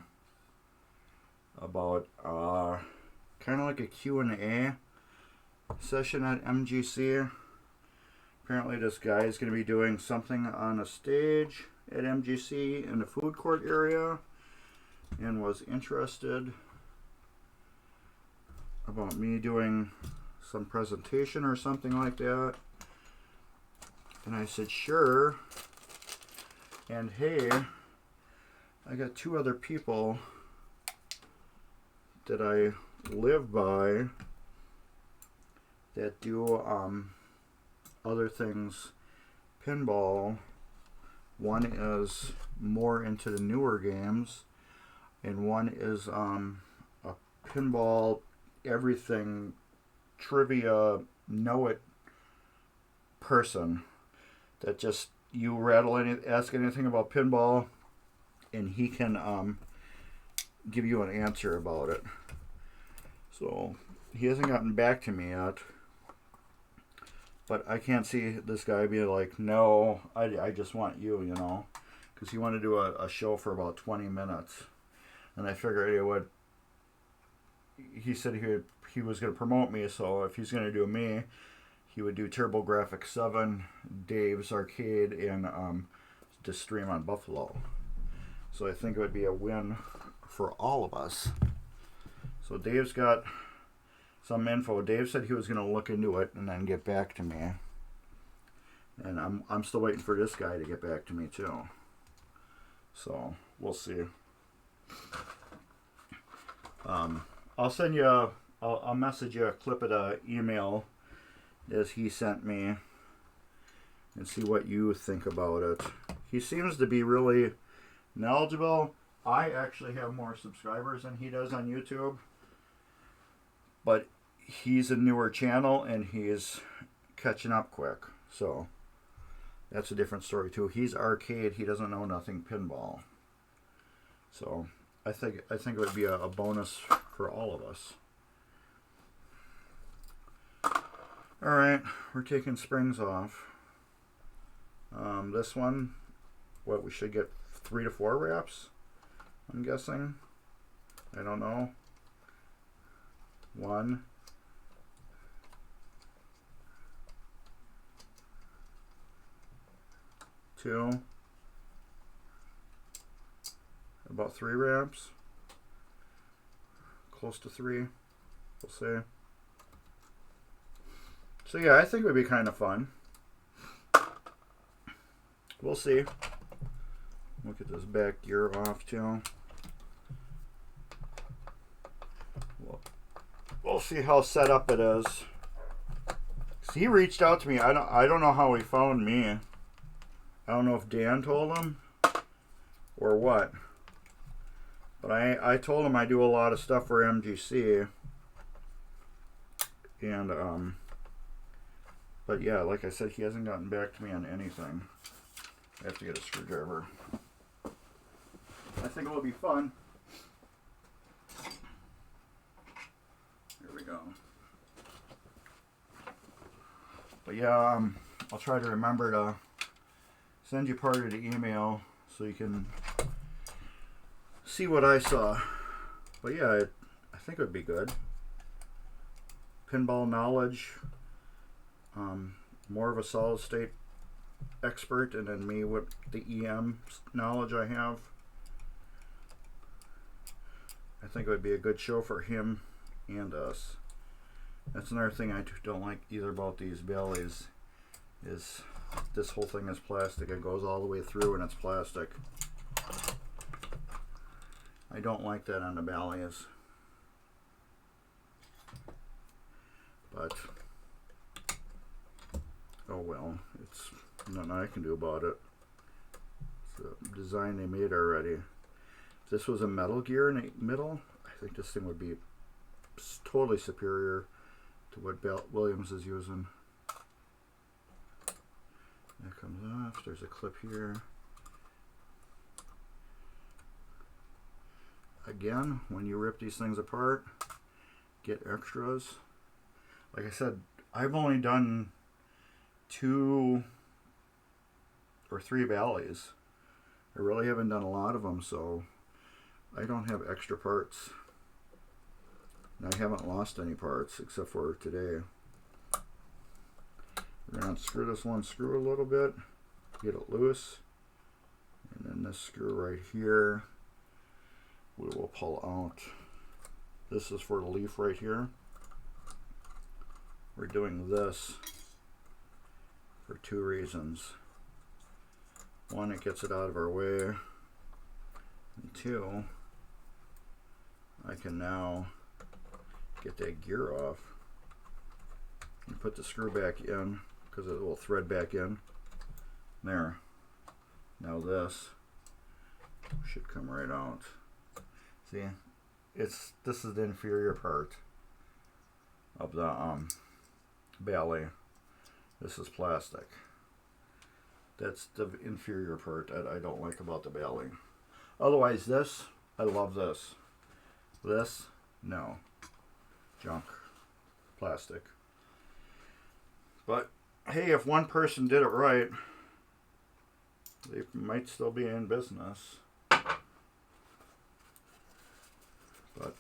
[SPEAKER 1] about kind of like a Q&A session at MGC. Apparently this guy is going to be doing something on a stage at MGC in the food court area and was interested about me doing some presentation or something like that. And I said, sure. And hey, I got 2 other people that I live by that do other things pinball. One is more into the newer games, and one is a pinball everything trivia know it person that just you ask anything about pinball and he can give you an answer about it. So he hasn't gotten back to me yet, but I can't see this guy being like, no, I just want you, you know, because he wanted to do a show for about 20 minutes, and I figured it would. He said he was going to promote me, so if he's going to do me, he would do TurboGrafx 7, Dave's Arcade, and just stream on Buffalo. So I think it would be a win for all of us. So Dave's got some info. Dave said he was going to look into it and then get back to me. And I'm still waiting for this guy to get back to me too. So we'll see. I'll send you. I'll message you a clip of the email as he sent me and see what you think about it. He seems to be really knowledgeable. I actually have more subscribers than he does on YouTube, but he's a newer channel and he's catching up quick. So that's a different story too. He's arcade. He doesn't know nothing pinball. So I think it would be a bonus for all of us. All right, we're taking springs off. This one, we should get 3 to 4 wraps, I'm guessing. I don't know. 1, 2, about 3 wraps. Close to 3, we'll say. So yeah, I think it would be kind of fun. We'll see. We'll get this back gear off too. We'll see how set up it is. 'Cause he reached out to me. I don't know how he found me. I don't know if Dan told him or what. But I told him I do a lot of stuff for MGC. And but yeah, like I said, he hasn't gotten back to me on anything. I have to get a screwdriver. I think it will be fun. Here we go. But yeah, I'll try to remember to send you part of the email so you can see what I saw. But yeah, I think it would be good. Pinball knowledge. More of a solid state expert, and then me with the EM knowledge I have. I think it would be a good show for him and us. That's another thing I don't like either about these Ballys, is this whole thing is plastic. It goes all the way through and it's plastic. I don't like that on the Ballys. But oh well, it's nothing I can do about it. It's a design they made already. If this was a Metal Gear in the middle, I think this thing would be totally superior to what Williams is using. That comes off. There's a clip here. Again, when you rip these things apart, get extras. Like I said, I've only done 2 or 3 Ballys. I really haven't done a lot of them, so I don't have extra parts. And I haven't lost any parts except for today. We're going to unscrew this one screw a little bit, get it loose, and then this screw right here we will pull out. This is for the leaf right here. We're doing this for 2 reasons. 1, it gets it out of our way, and 2, I can now get that gear off and put the screw back in, because it will thread back in. There. Now this should come right out. See, this is the inferior part of the Bally. This is plastic. That's the inferior part that I don't like about the Bally. Otherwise, this, I love this. This, no. Junk. Plastic. But hey, if one person did it right, they might still be in business. But,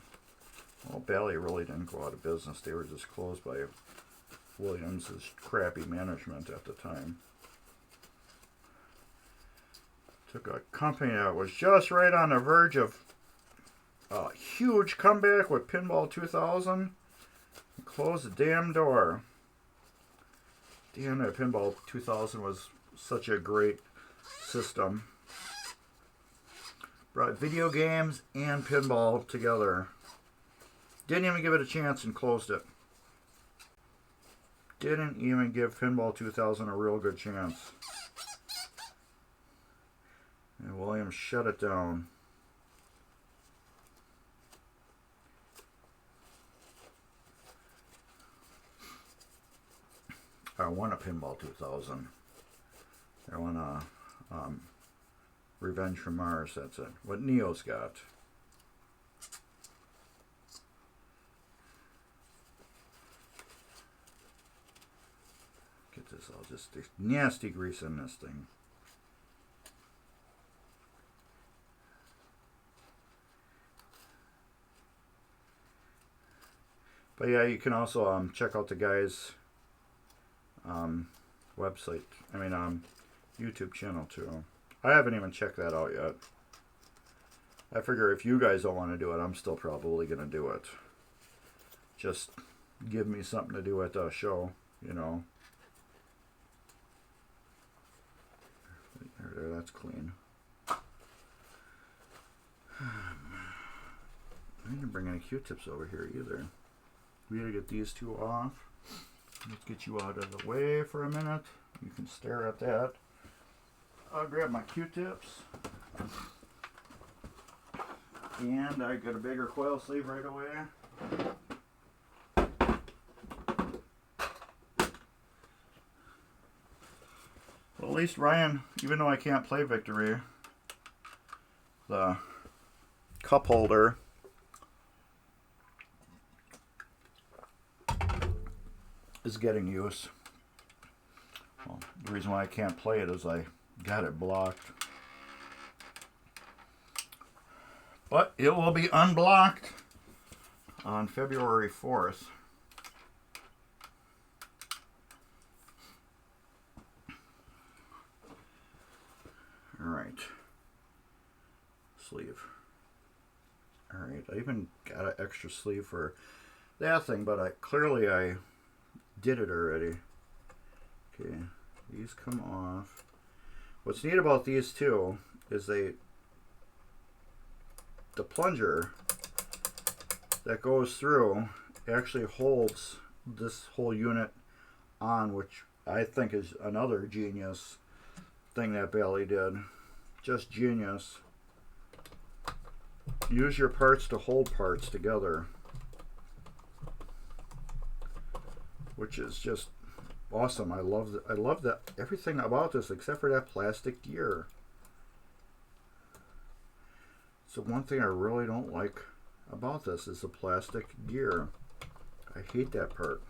[SPEAKER 1] well, Bally really didn't go out of business. They were just closed by Williams' crappy management at the time. Took a company that was just right on the verge of a huge comeback with Pinball 2000 and closed the damn door. Damn it, Pinball 2000 was such a great system. Brought video games and pinball together. Didn't even give it a chance and closed it. Didn't even give Pinball 2000 a real good chance. And Williams shut it down. I won a Pinball 2000. I won a Revenge from Mars, that's it. What Neo's got. Get this all just nasty grease in this thing. But yeah, you can also check out the guy's website. I mean, YouTube channel too. I haven't even checked that out yet. I figure if you guys don't want to do it, I'm still probably going to do it. Just give me something to do at the show, you know. There, that's clean. I didn't bring any Q-tips over here either. We gotta get these 2 off. Let's get you out of the way for a minute. You can stare at that. I'll grab my Q-tips. And I got a bigger coil sleeve right away. Well, at least Ryan, even though I can't play Victory, the cup holder is getting use. Well, the reason why I can't play it is I got it blocked. But it will be unblocked on February 4th. Alright. Sleeve. Alright, I even got an extra sleeve for that thing, but I did it already. Okay, these come off. What's neat about these two is the plunger that goes through actually holds this whole unit on, which I think is another genius thing that Bally did. Just genius. Use your parts to hold parts together, which is just awesome. I love that everything about this except for that plastic gear. So one thing I really don't like about this is the plastic gear. I hate that part.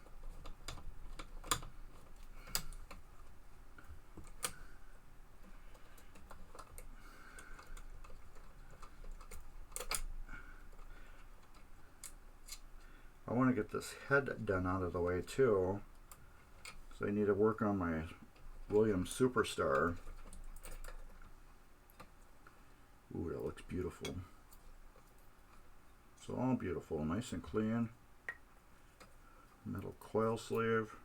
[SPEAKER 1] to get this head done out of the way too. So I need to work on my Williams Superstar. Ooh, that looks beautiful. It's all beautiful, nice and clean. Metal coil sleeve.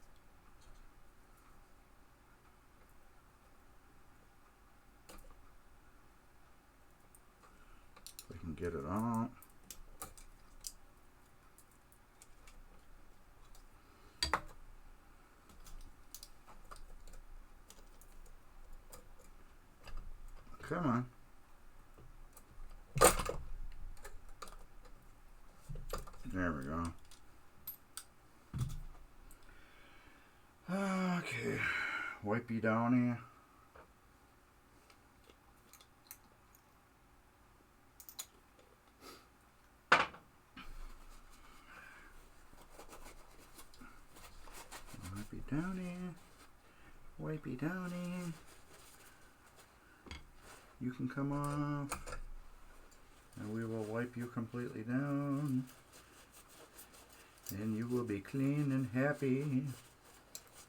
[SPEAKER 1] If I can get it on. Come on. There we go. Okay, wipey downy. Wipey downy. Wipey downy. You can come off, and we will wipe you completely down, and you will be clean and happy,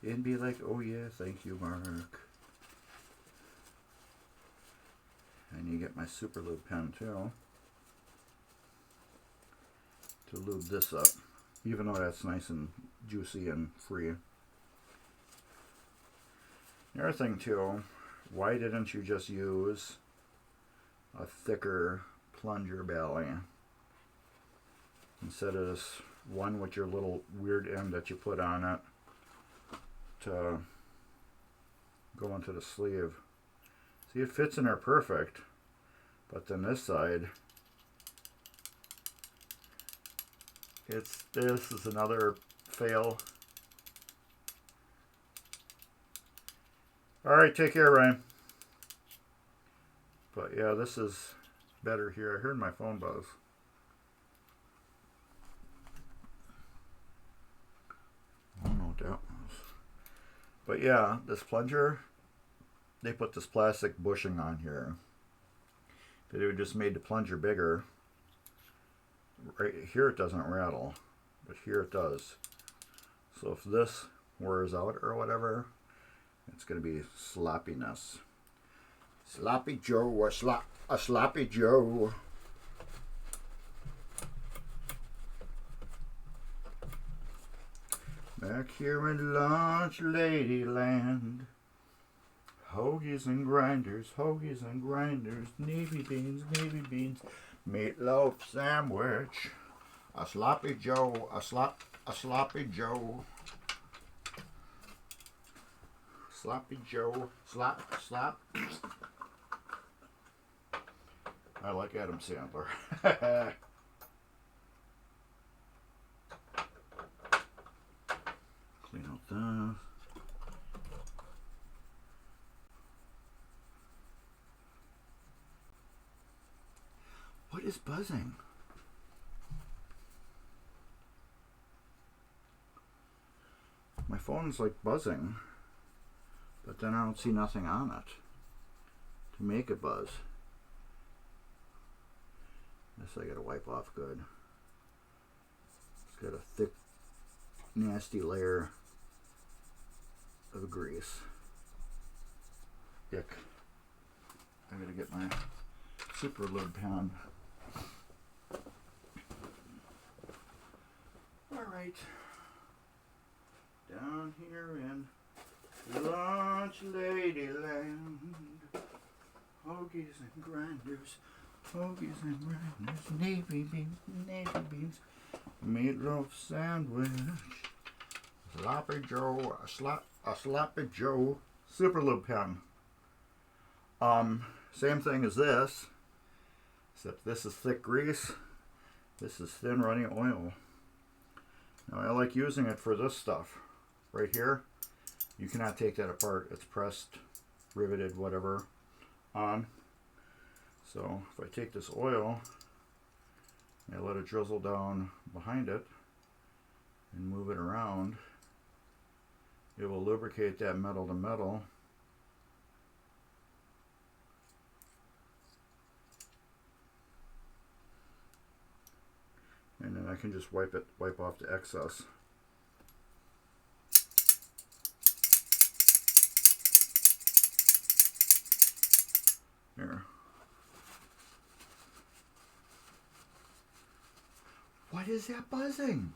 [SPEAKER 1] and be like, oh yeah, thank you, Mark. I need to get my super lube pen too, to lube this up, even though that's nice and juicy and free. The other thing too, why didn't you just use a thicker plunger Bally instead of this one with your little weird end that you put on it to go into the sleeve? See, it fits in there perfect, but then this side, this is another fail. Alright, take care, Ryan. But yeah, this is better here. I heard my phone buzz. I don't know what that was. But yeah, this plunger, they put this plastic bushing on here. They would just made the plunger bigger. Right here it doesn't rattle, but here it does. So if this wears out or whatever, it's going to be sloppiness. Sloppy Joe, a sloppy Joe. Back here in Lunch Ladyland, hoagies and grinders, navy beans, meatloaf sandwich, a sloppy Joe, a sloppy Joe. Sloppy Joe, slop. I like Adam Sandler. Clean out this. What is buzzing? My phone's like buzzing, but then I don't see nothing on it to make it buzz. This I gotta wipe off good. It's got a thick, nasty layer of grease. Yuck. I gotta get my super lube pen. Alright. Down here in Lunch Ladyland, hoagies and grinders, navy beans, meatloaf sandwich, sloppy Joe, a sloppy Joe, super lube pen. Same thing as this, except this is thick grease, this is thin runny oil. Now I like using it for this stuff right here. You cannot take that apart. It's pressed, riveted, whatever, on. So if I take this oil and I let it drizzle down behind it and move it around, it will lubricate that metal to metal. And then I can just wipe off the excess. Here. What is that buzzing?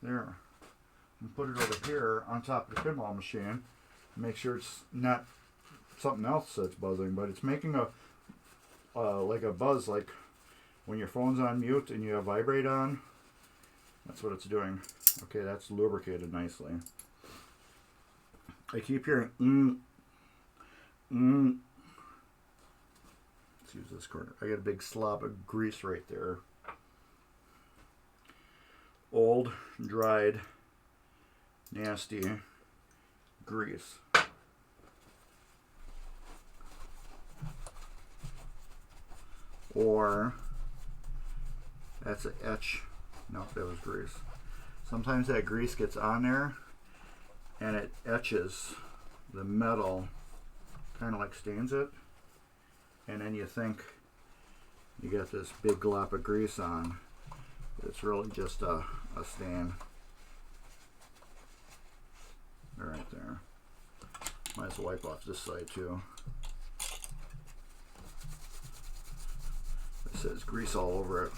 [SPEAKER 1] There. And put it over here on top of the pinball machine. Make sure it's not something else that's buzzing, but it's making a like a buzz, like when your phone's on mute and you have vibrate on. That's what it's doing. Okay, that's lubricated nicely. I keep hearing Let's use this corner. I got a big slob of grease right there. Old, dried, nasty grease. Or that's an etch. Nope, that was grease. Sometimes that grease gets on there and it etches the metal, kind of like stains it, and then you think you got this big glop of grease on. It's really just a stain. Right there. Might as well wipe off this side too. It says grease all over it.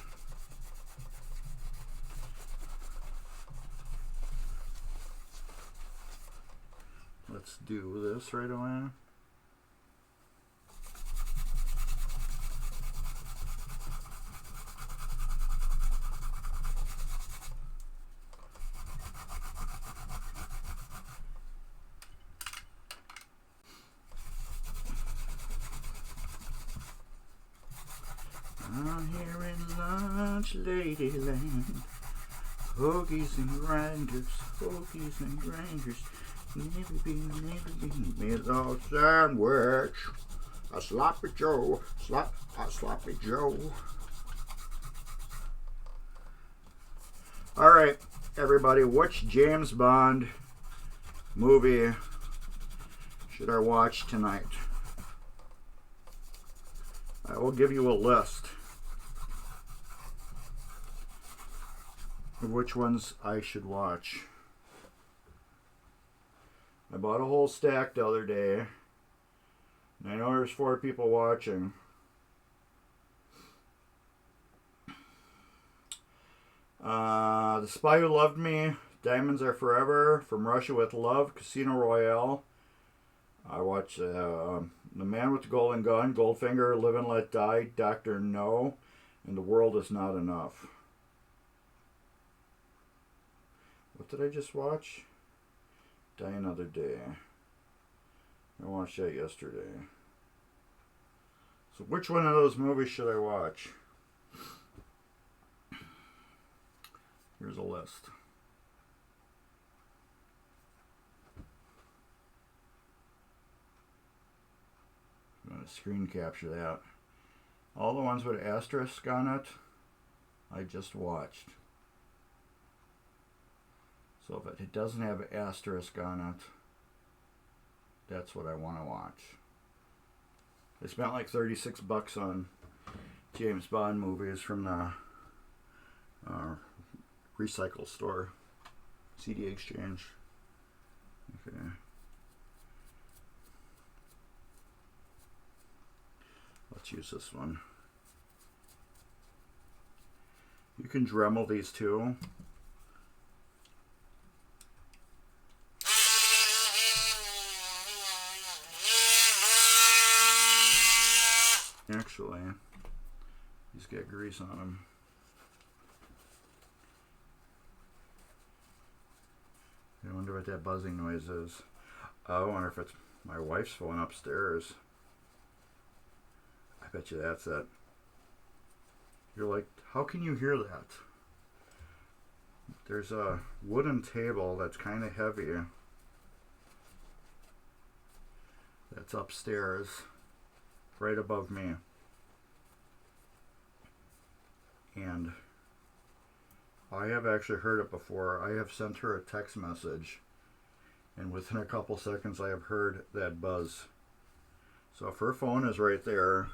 [SPEAKER 1] Let's do this right away. I'm here in Lunch Ladyland. Hoagies and grinders, hoagies and grinders. Never been meatloaf sandwich. A sloppy Joe, a sloppy Joe. All right, everybody, which James Bond movie should I watch tonight? I will give you a list of which ones I should watch. I bought a whole stack the other day, and I know there's 4 people watching. The Spy Who Loved Me, Diamonds Are Forever, From Russia with Love, Casino Royale. I watched The Man with the Golden Gun, Goldfinger, Live and Let Die, Dr. No, and The World Is Not Enough. What did I just watch? Die Another Day. I watched that yesterday. So which one of those movies should I watch? Here's a list. I'm going to screen capture that. All the ones with asterisk on it, I just watched. So if it doesn't have an asterisk on it, that's what I want to watch. I spent like $36 on James Bond movies from the recycle store, CD exchange. Okay. Let's use this one. You can Dremel these too. Actually, he's got grease on him. I wonder what that buzzing noise is. I wonder if it's my wife's phone upstairs. I bet you that's it. You're like, how can you hear that? There's a wooden table that's kind of heavy that's upstairs, right above me. And I have actually heard it before. I have sent her a text message and within a couple seconds I have heard that buzz. So if her phone is right there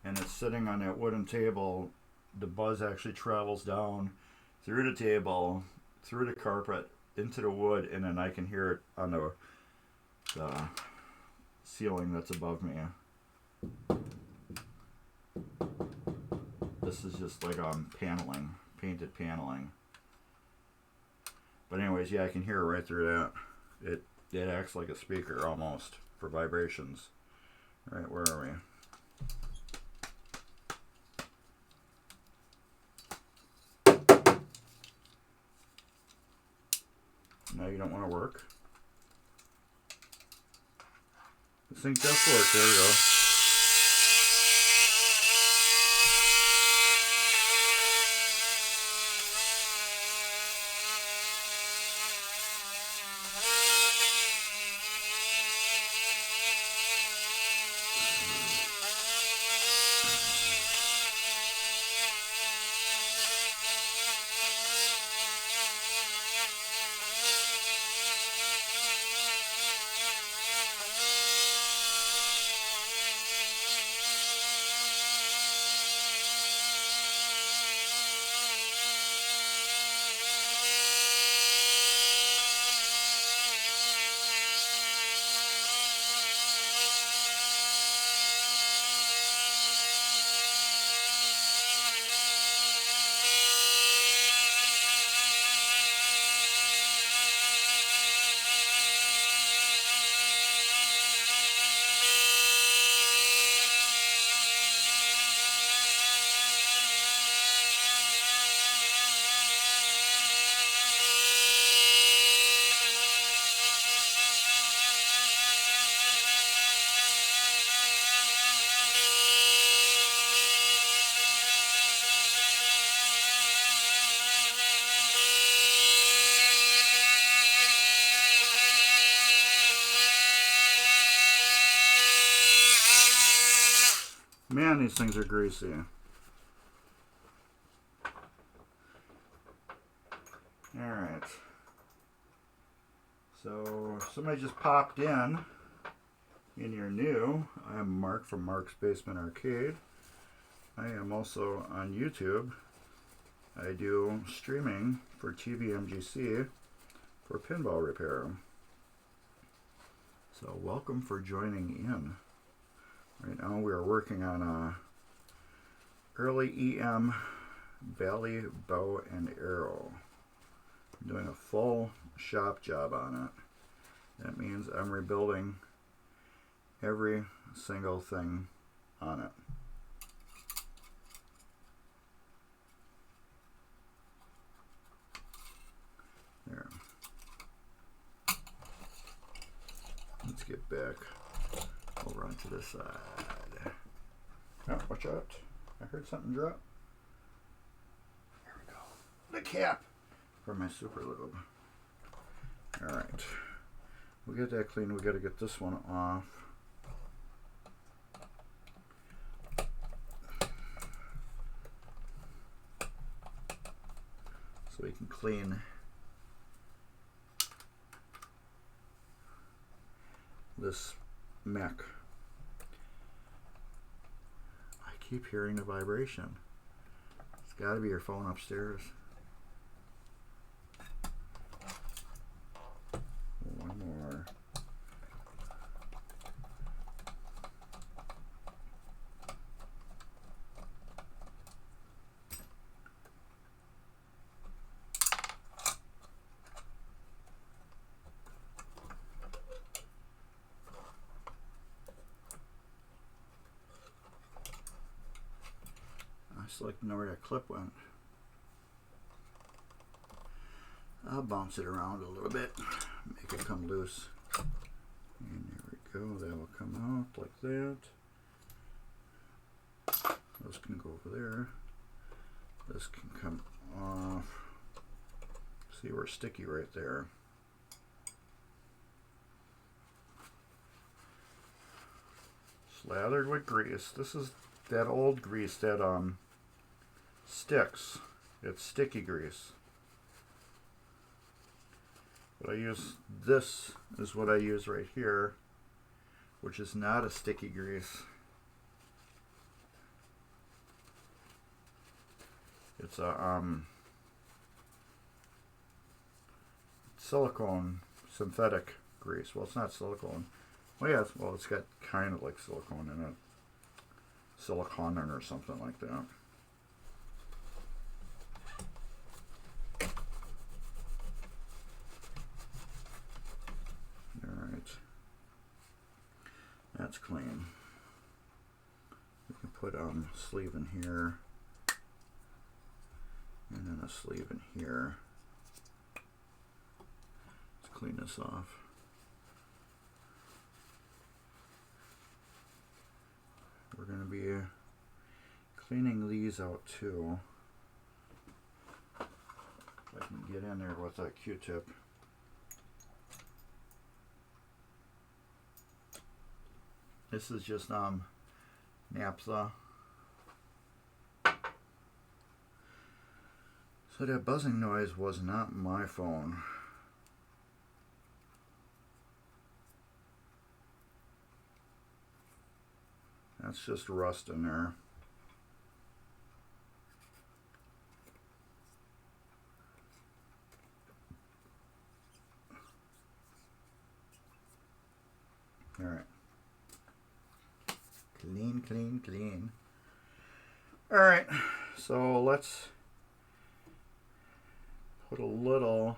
[SPEAKER 1] and it's sitting on that wooden table, the buzz actually travels down through the table, through the carpet, into the wood, and then I can hear it on the ceiling that's above me. This is just like paneling, painted paneling. But anyways, yeah, I can hear it right through that. It acts like a speaker almost for vibrations. All right, where are we? Now you don't want to work. This thing does work. There we go. Man, these things are greasy. Alright. So, somebody just popped in and you're new. I am Mark from Mark's Basement Arcade. I am also on YouTube. I do streaming for tvMGC for pinball repair. So, welcome for joining in. Right now we are working on a early EM Bally bow and arrow. I'm doing a full shop job on it. That means I'm rebuilding every single thing on it. There. Let's get back over onto this side. Oh, watch out. I heard something drop. There we go. The cap for my super lube. Alright. We get that clean. We got to get this one off. So we can clean this mech. I keep hearing the vibration. It's got to be your phone upstairs. One more. I just like to know where that clip went. I'll bounce it around a little bit, make it come loose. And there we go, that will come out like that. Those can go over there. This can come off. See, we're sticky right there. Slathered with grease. This is that old grease that sticks. It's sticky grease. But I use, this is what I use right here, which is not a sticky grease. It's a silicone synthetic grease. Well, it's not silicone. Well, yeah, well, it's got kind of like silicone in it. Siliconin or something like that. Alright. That's clean. We can put a sleeve in here. And then a sleeve in here. Let's clean this off. We're going to be cleaning these out too. If I can get in there with a Q-tip. This is just naphtha. So that buzzing noise was not my phone. That's just rust in there. All right. Clean, clean, clean. All right. So let's put a little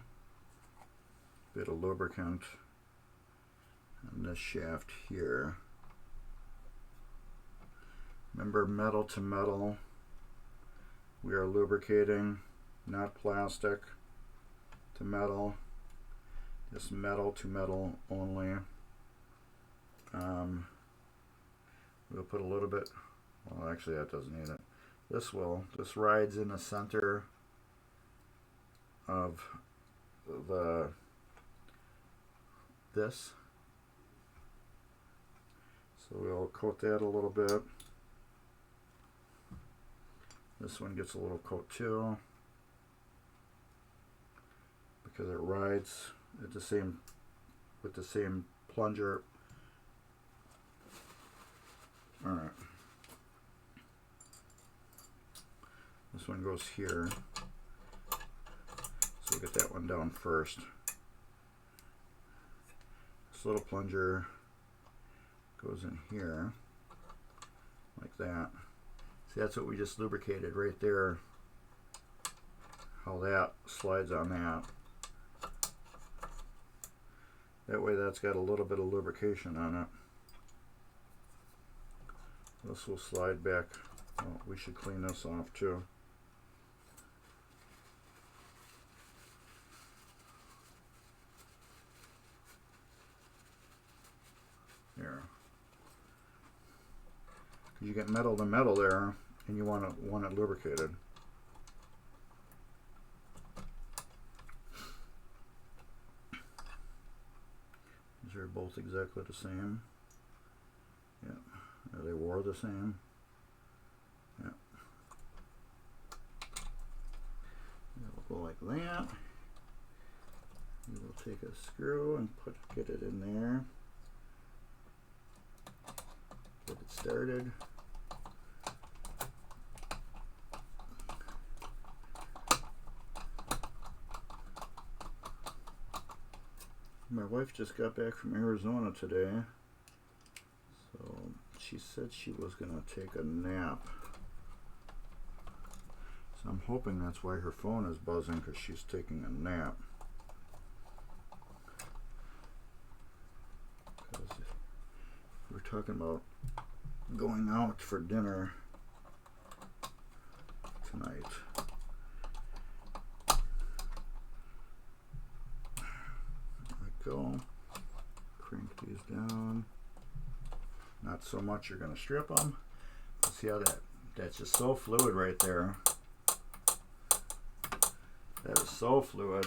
[SPEAKER 1] bit of lubricant on this shaft here. Remember, metal to metal, we are lubricating, not plastic to metal, just metal to metal only. We'll put a little bit, well, actually that doesn't need it. This rides in the center of this. So we'll coat that a little bit. This one gets a little coat too, because it rides at the same, with the same plunger. All right. This one goes here. So we'll get that one down first. This little plunger goes in here, like that. See, that's what we just lubricated right there. How that slides on that. That way that's got a little bit of lubrication on it. This will slide back. Oh, we should clean this off too. There. Because you get metal to metal there, and you want it lubricated. These are both exactly the same. Yeah. They wore the same. Yeah. It'll go like that. We will take a screw and get it in there. Get it started. My wife just got back from Arizona today. So she said she was going to take a nap. So I'm hoping that's why her phone is buzzing, because she's taking a nap. Because we're talking about going out for dinner tonight. There we go. Crank these down. Not so much you're going to strip them. See how that's just so fluid right there. That is so fluid.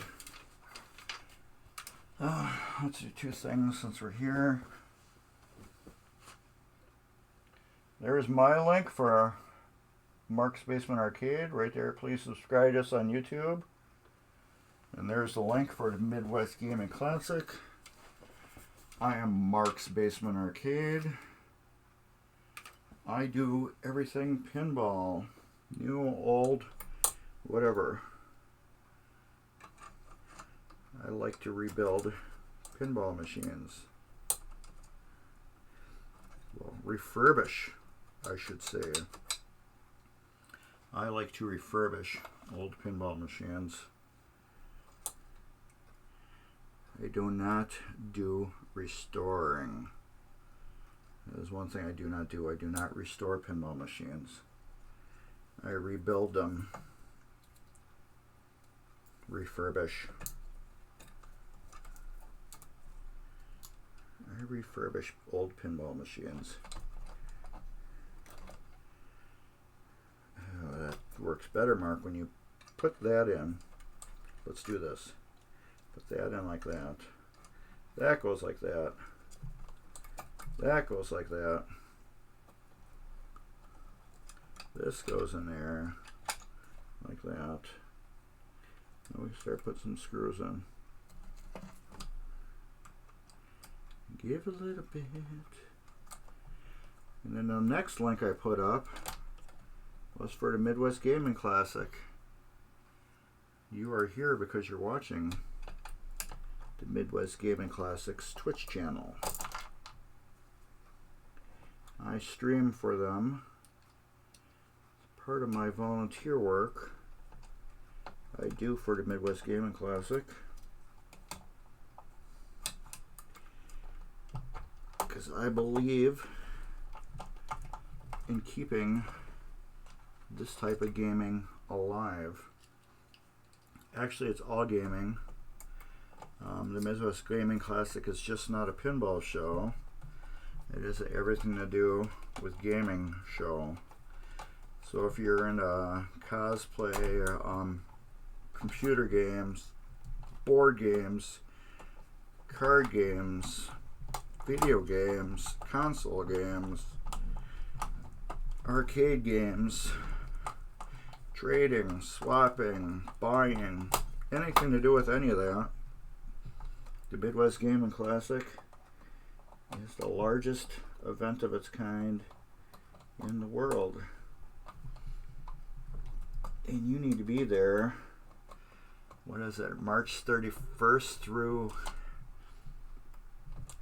[SPEAKER 1] Let's do two things since we're here. There's my link for Mark's Basement Arcade right there. Please subscribe to us on YouTube. And there's the link for the Midwest Gaming Classic. I am Mark's Basement Arcade. I do everything pinball. New, old, whatever. I like to rebuild pinball machines. Well, refurbish, I should say. I like to refurbish old pinball machines. I do not do restoring. That is one thing I do not do. I do not restore pinball machines. I rebuild them. Refurbish. I refurbish old pinball machines. Oh, that works better, Mark, when you put that in. Let's do this. Put that in like that. That goes like that. That goes like that. This goes in there like that. And we start putting some screws in. Give a little bit. And then the next link I put up was for the Midwest Gaming Classic. You are here because you're watching the Midwest Gaming Classic's Twitch channel. I stream for them. It's part of my volunteer work I do for the Midwest Gaming Classic. Because I believe in keeping this type of gaming alive. Actually, it's all gaming. The Midwest Gaming Classic is just not a pinball show. It is everything to do with gaming show. So if you're into cosplay, computer games, board games, card games, video games, console games, arcade games, trading, swapping, buying, anything to do with any of that, the Midwest Gaming Classic is the largest event of its kind in the world. And you need to be there, what is it, March 31st through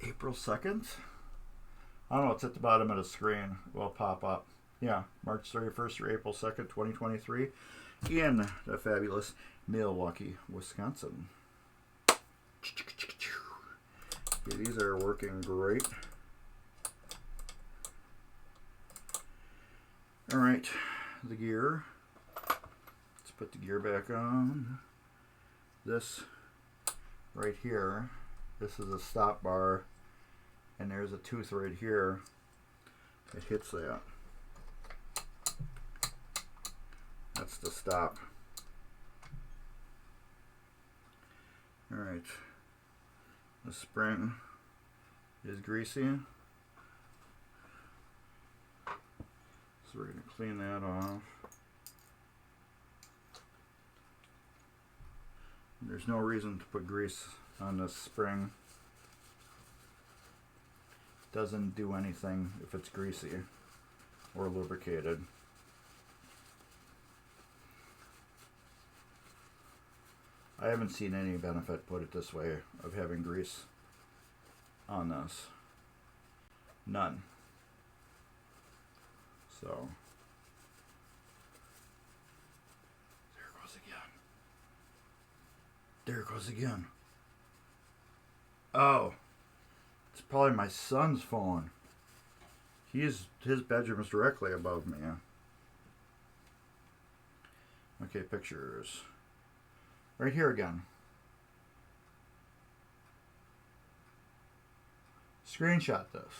[SPEAKER 1] April 2nd? I don't know, it's at the bottom of the screen. It will pop up. Yeah, March 31st through April 2nd, 2023 in the fabulous Milwaukee, Wisconsin. Okay, these are working great. Alright, the gear. Let's put the gear back on. This right here, this is a stop bar, and there's a tooth right here that hits that. That's the stop. Alright, the spring is greasy, so we're going to clean that off. There's no reason to put grease on this spring. Doesn't do anything if it's greasy or lubricated. I haven't seen any benefit, put it this way, of having grease on this. None. So, there it goes again. There it goes again. Oh, it's probably my son's phone. His bedroom is directly above me. Okay, pictures. Right here again. Screenshot this.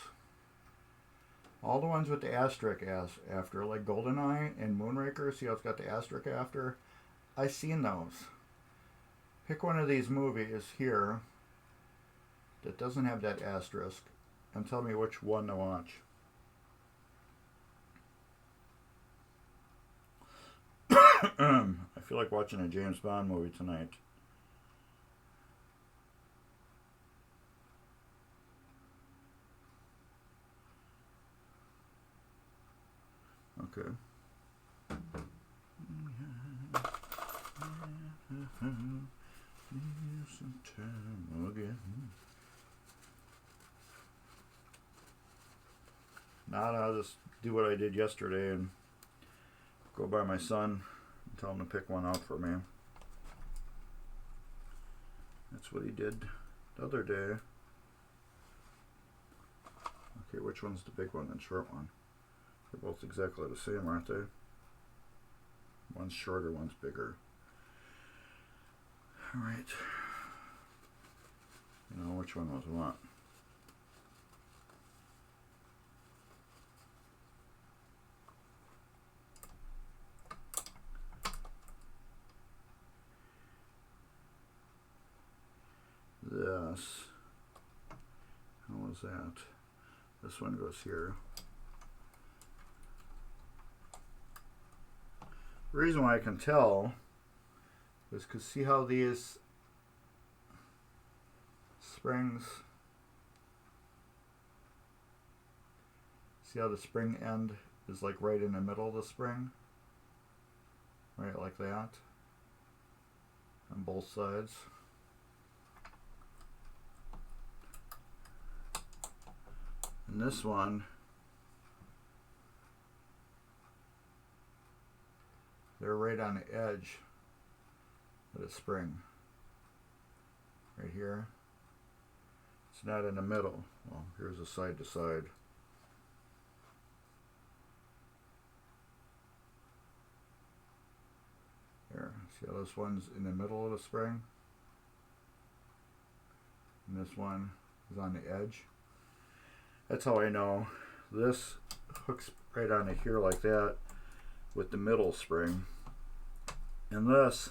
[SPEAKER 1] All the ones with the asterisk after, like GoldenEye and Moonraker, see how it's got the asterisk after? I've seen those. Pick one of these movies here that doesn't have that asterisk and tell me which one to watch. I feel like watching a James Bond movie tonight. Okay. Now I'll just do what I did yesterday and go by my son and tell him to pick one out for me. That's what he did the other day. Okay, which one's the big one and short one? They're both exactly the same, aren't they? One's shorter, one's bigger. Alright. You know which one was what? This. How was that? This one goes here. The reason why I can tell is because see how these springs, see how the spring end is like right in the middle of the spring? Right like that on both sides. And this one, they're right on the edge of the spring. Right here. It's not in the middle. Well, here's a side to side. There. See how this one's in the middle of the spring? And this one is on the edge. That's how I know. This hooks right onto here like that with the middle spring. And this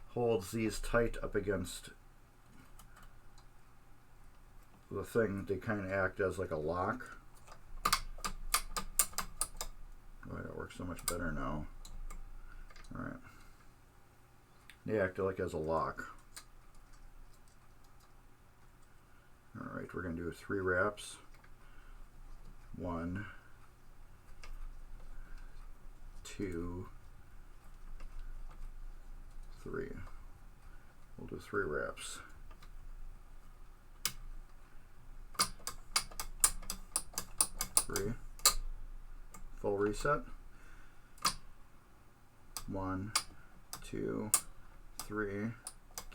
[SPEAKER 1] holds these tight up against the thing. They kind of act as like a lock. Oh, it works so much better now. Alright. They act like as a lock. Alright, we're going to do 3 wraps. 1, 2, 3. We'll do 3 wraps. Three. Full reset. 1, 2, 3.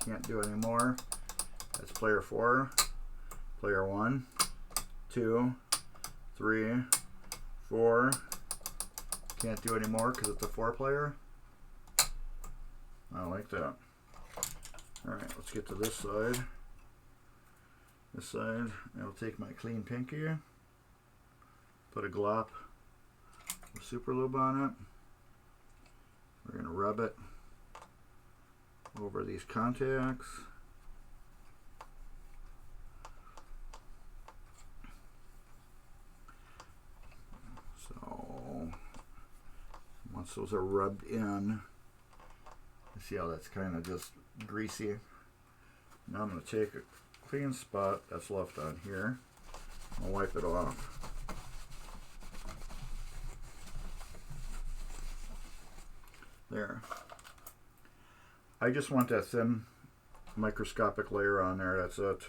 [SPEAKER 1] Can't do any more. That's player 4. Player 1, 2, 3, 4. Can't do any more because it's a 4-player. I like that. Alright, let's get to this side. This side, I'll take my clean pinky, put a glop of super lube on it. We're going to rub it over these contacts. So once those are rubbed in, you see how that's kind of just greasy. Now I'm going to take a clean spot that's left on here. I'll wipe it off. There. I just want that thin microscopic layer on there. That's it.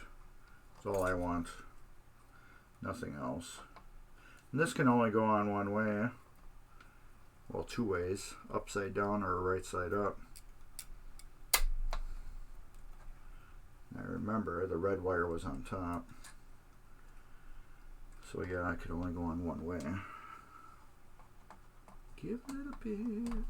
[SPEAKER 1] That's all I want. Nothing else. And this can only go on one way. Well, 2 ways. Upside down or right side up. Now remember, the red wire was on top. So yeah, I could only go on one way. Give it a bit.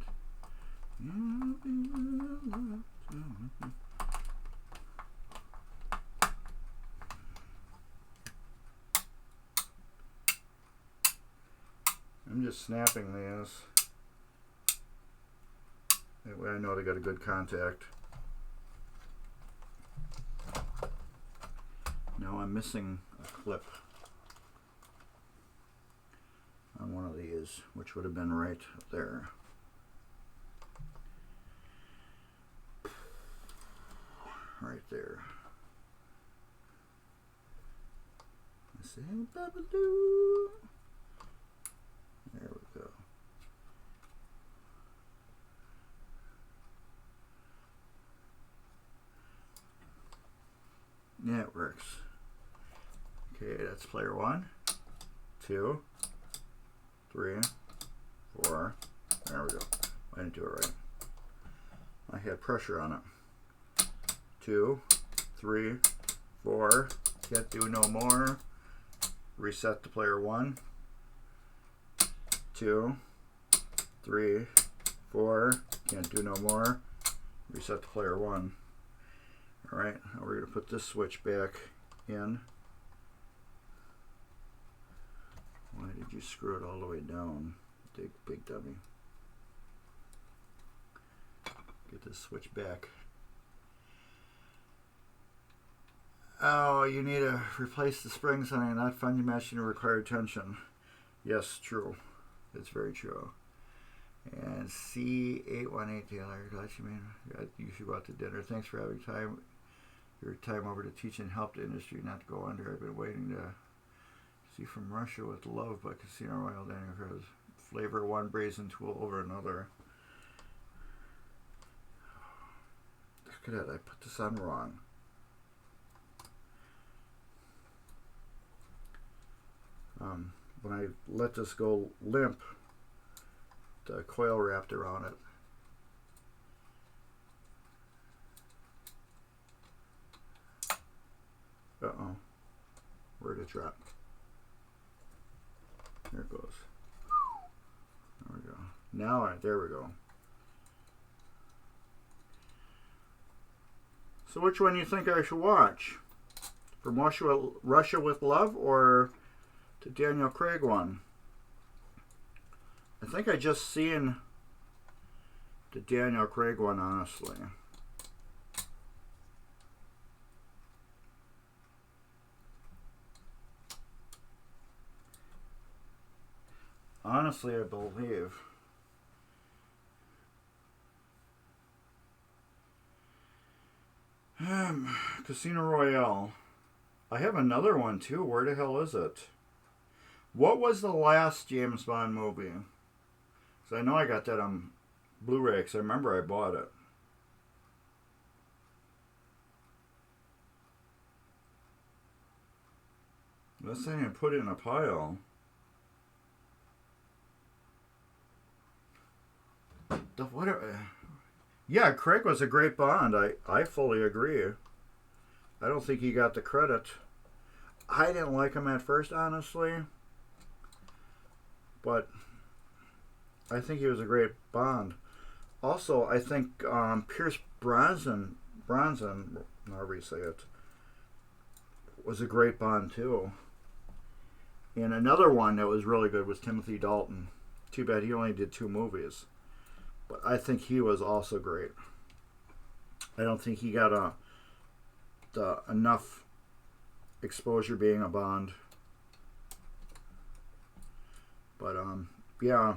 [SPEAKER 1] I'm just snapping these. That way I know they got a good contact. Now I'm missing a clip on one of these, which would have been right there. Right there. There we go. works. Okay, that's player 1, 2, 3, 4. There we go. I didn't do it right. I had pressure on it. 2, 3, 4. Can't do no more. Reset to player 1, 2, 3, 4. Can't do no more. Reset to player 1. Alright, now we're going to put this switch back in. Why did you screw it all the way down, big dummy? Get this switch back. Oh, you need to replace the springs on it, not find you matching the required tension. Yes, true. It's very true. And C818 Taylor, glad you should go out to dinner. Thanks for having your time over to teach and help the industry not to go under. I've been waiting to see From Russia with Love by Casino Royale Daniel Cruz. Flavor one brazen tool over another. Look at that, I put this on wrong. When I let this go limp, the coil wrapped around it. Uh-oh. Where'd it drop? There it goes. There we go. Now, there we go. So which one do you think I should watch? From Russia with Love or the Daniel Craig one? I think I just seen the Daniel Craig one, honestly. Honestly, I believe. Casino Royale. I have another one too. Where the hell is it? What was the last James Bond movie? Because I know I got that on Blu-ray because I remember I bought it. Let's say I put it in a pile. Yeah, Craig was a great Bond. I fully agree. I don't think he got the credit. I didn't like him at first, honestly. But I think he was a great Bond. Also, I think Pierce Brosnan, however you say it, was a great Bond too. And another one that was really good was Timothy Dalton. Too bad he only did 2 movies. But I think he was also great. I don't think he got enough exposure being a Bond. But yeah.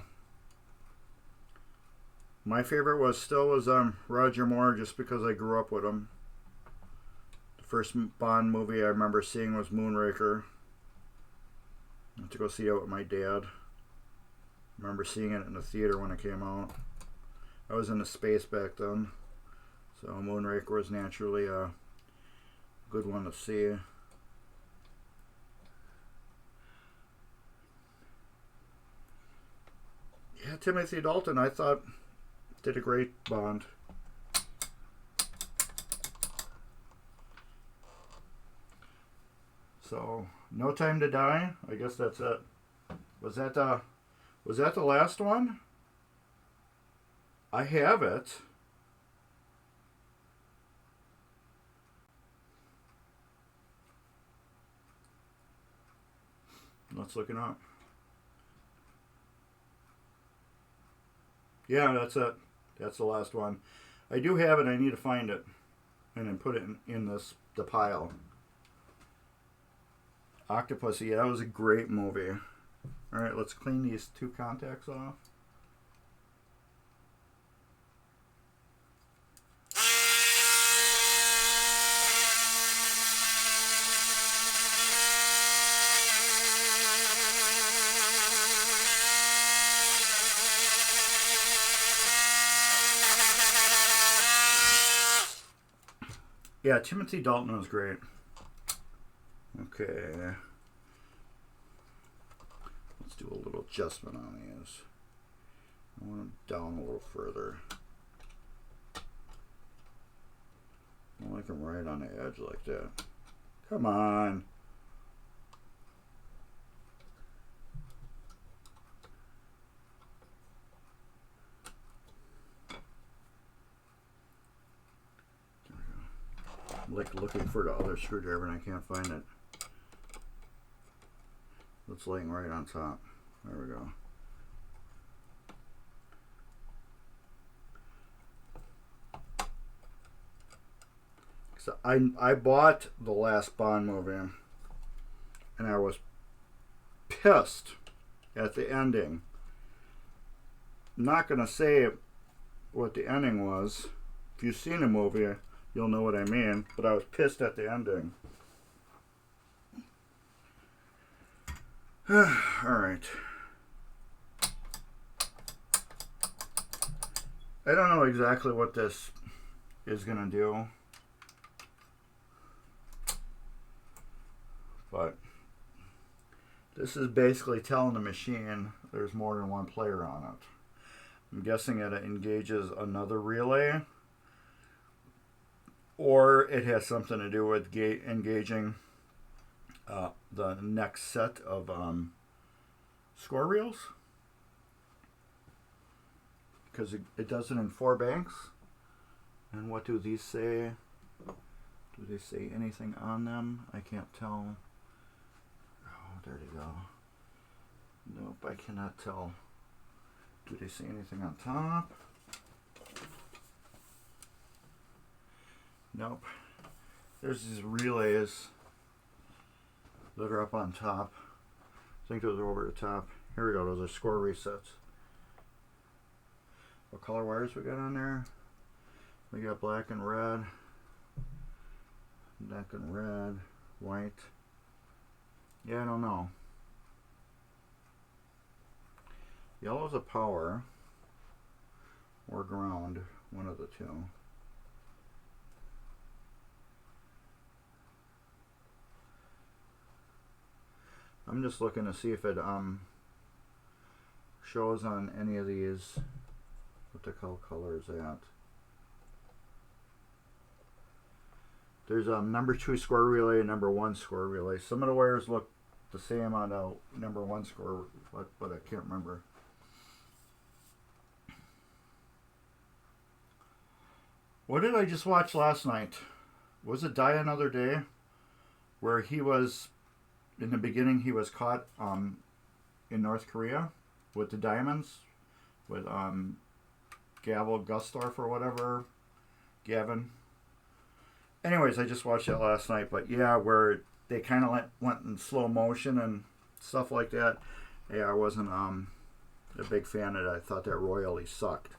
[SPEAKER 1] My favorite was Roger Moore, just because I grew up with him. The first Bond movie I remember seeing was Moonraker. I went to go see it with my dad. I remember seeing it in the theater when it came out. I was in the space back then, so Moonraker was naturally a good one to see. Yeah, Timothy Dalton, I thought, did a great Bond. So, No Time to Die. I guess that's it. Was that the last one? I have it. Let's look it up. Yeah, that's it. That's the last one. I do have it. I need to find it and then put it in the pile. Octopussy. Yeah, that was a great movie. All right, let's clean these 2 contacts off. Yeah, Timothy Dalton was great. Okay. Let's do a little adjustment on these. I want them down a little further. I don't like them right on the edge like that. Come on. There we go. I'm like looking for the other screwdriver and I can't find it. It's laying right on top. There we go. So I bought the last Bond movie and I was pissed at the ending. I'm not going to say what the ending was. If you've seen the movie, you'll know what I mean. But I was pissed at the ending. Alright. I don't know exactly what this is going to do. But this is basically telling the machine there's more than one player on it. I'm guessing it engages another relay, or it has something to do with engaging the next set of score reels, because it does it in 4 banks. And what do these say? Do they say anything on them? I can't tell. Oh, there they go. Nope, I cannot tell. Do they say anything on top? Nope. There's these relays that are up on top. I think those are over the top. Here we go, those are score resets. What color wires we got on there? We got black and red. Black and red. White. Yeah, I don't know. Yellow's a power or ground, one of the two. I'm just looking to see if it shows on any of these what the color is at. There's number 2 score relay and number 1 score relay. Some of the wires look the same on the number 1 score, but I can't remember. What did I just watch last night? Was it Die Another Day? Where he was, in the beginning, he was caught in North Korea with the diamonds, with Gavel Gustorf or whatever, Gavin. Anyways, I just watched that last night, but yeah, where they kind of went in slow motion and stuff like that. Yeah, I wasn't a big fan of it. I thought that royally sucked.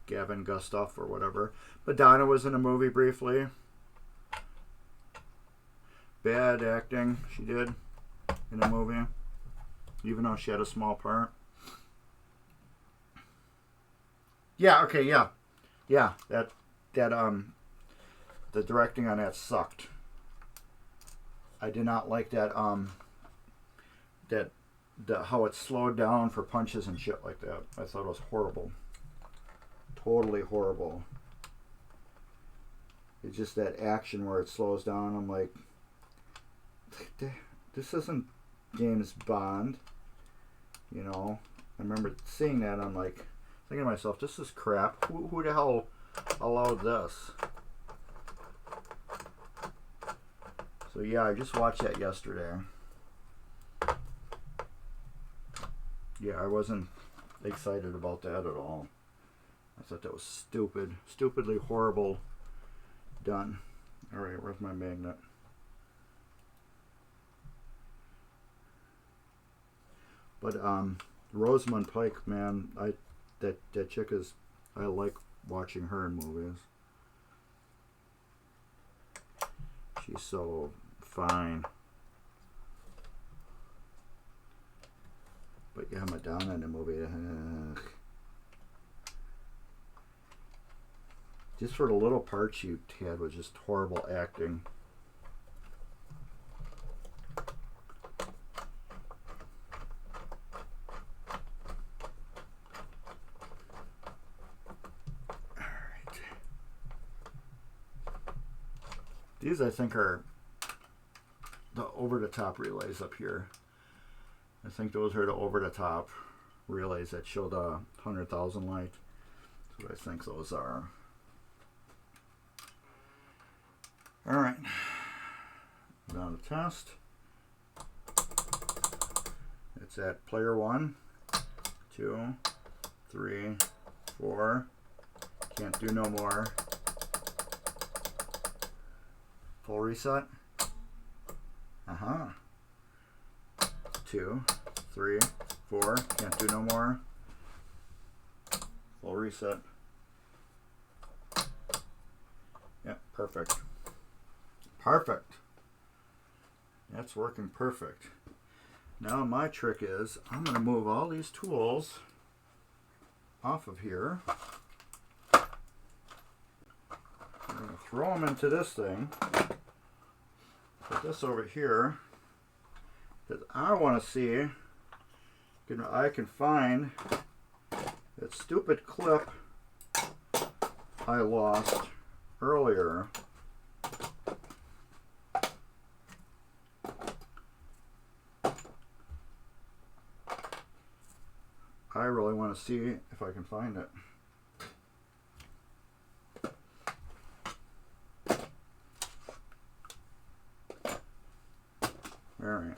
[SPEAKER 1] Gavin Gustaf or whatever. Madonna was in a movie briefly. Bad acting she did in a movie, even though she had a small part. Yeah, okay, yeah. That the directing on that sucked. I did not like that how it slowed down for punches and shit like that. I thought it was horrible. Totally horrible. It's just that action where it slows down. I'm like, this isn't James Bond. You know, I remember seeing that. I'm like, thinking to myself, this is crap. Who the hell allowed this? So yeah, I just watched that yesterday. Yeah, I wasn't excited about that at all. I thought that was stupid. Stupidly horrible done. Alright, where's my magnet? But Rosamund Pike, man, that chick is, I like watching her in movies. She's so fine. But yeah, Madonna in the movie. Just for the little part she had was just horrible acting. These I think are the over-the-top relays up here. I think those are the over-the-top relays that show the 100,000 light. That's what I think those are. Alright, now the test. It's at player 1, 2, 3, 4. Can't do no more. Full reset. 2, 3, 4. Can't do no more. Full reset. Yep, perfect. Perfect. That's working perfect. Now my trick is I'm going to move all these tools off of here. I'm going to throw them into this thing. Put this over here. Because I want to see if I can find that stupid clip I lost earlier. I really want to see if I can find it. All right.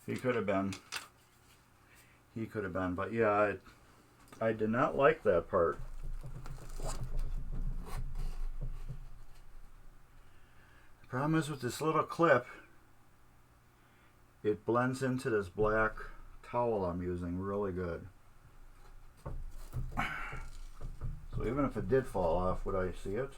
[SPEAKER 1] He could have been. He could have been, but yeah, I did not like that part. The problem is with this little clip, it blends into this black towel I'm using really good. So even if it did fall off, would I see it?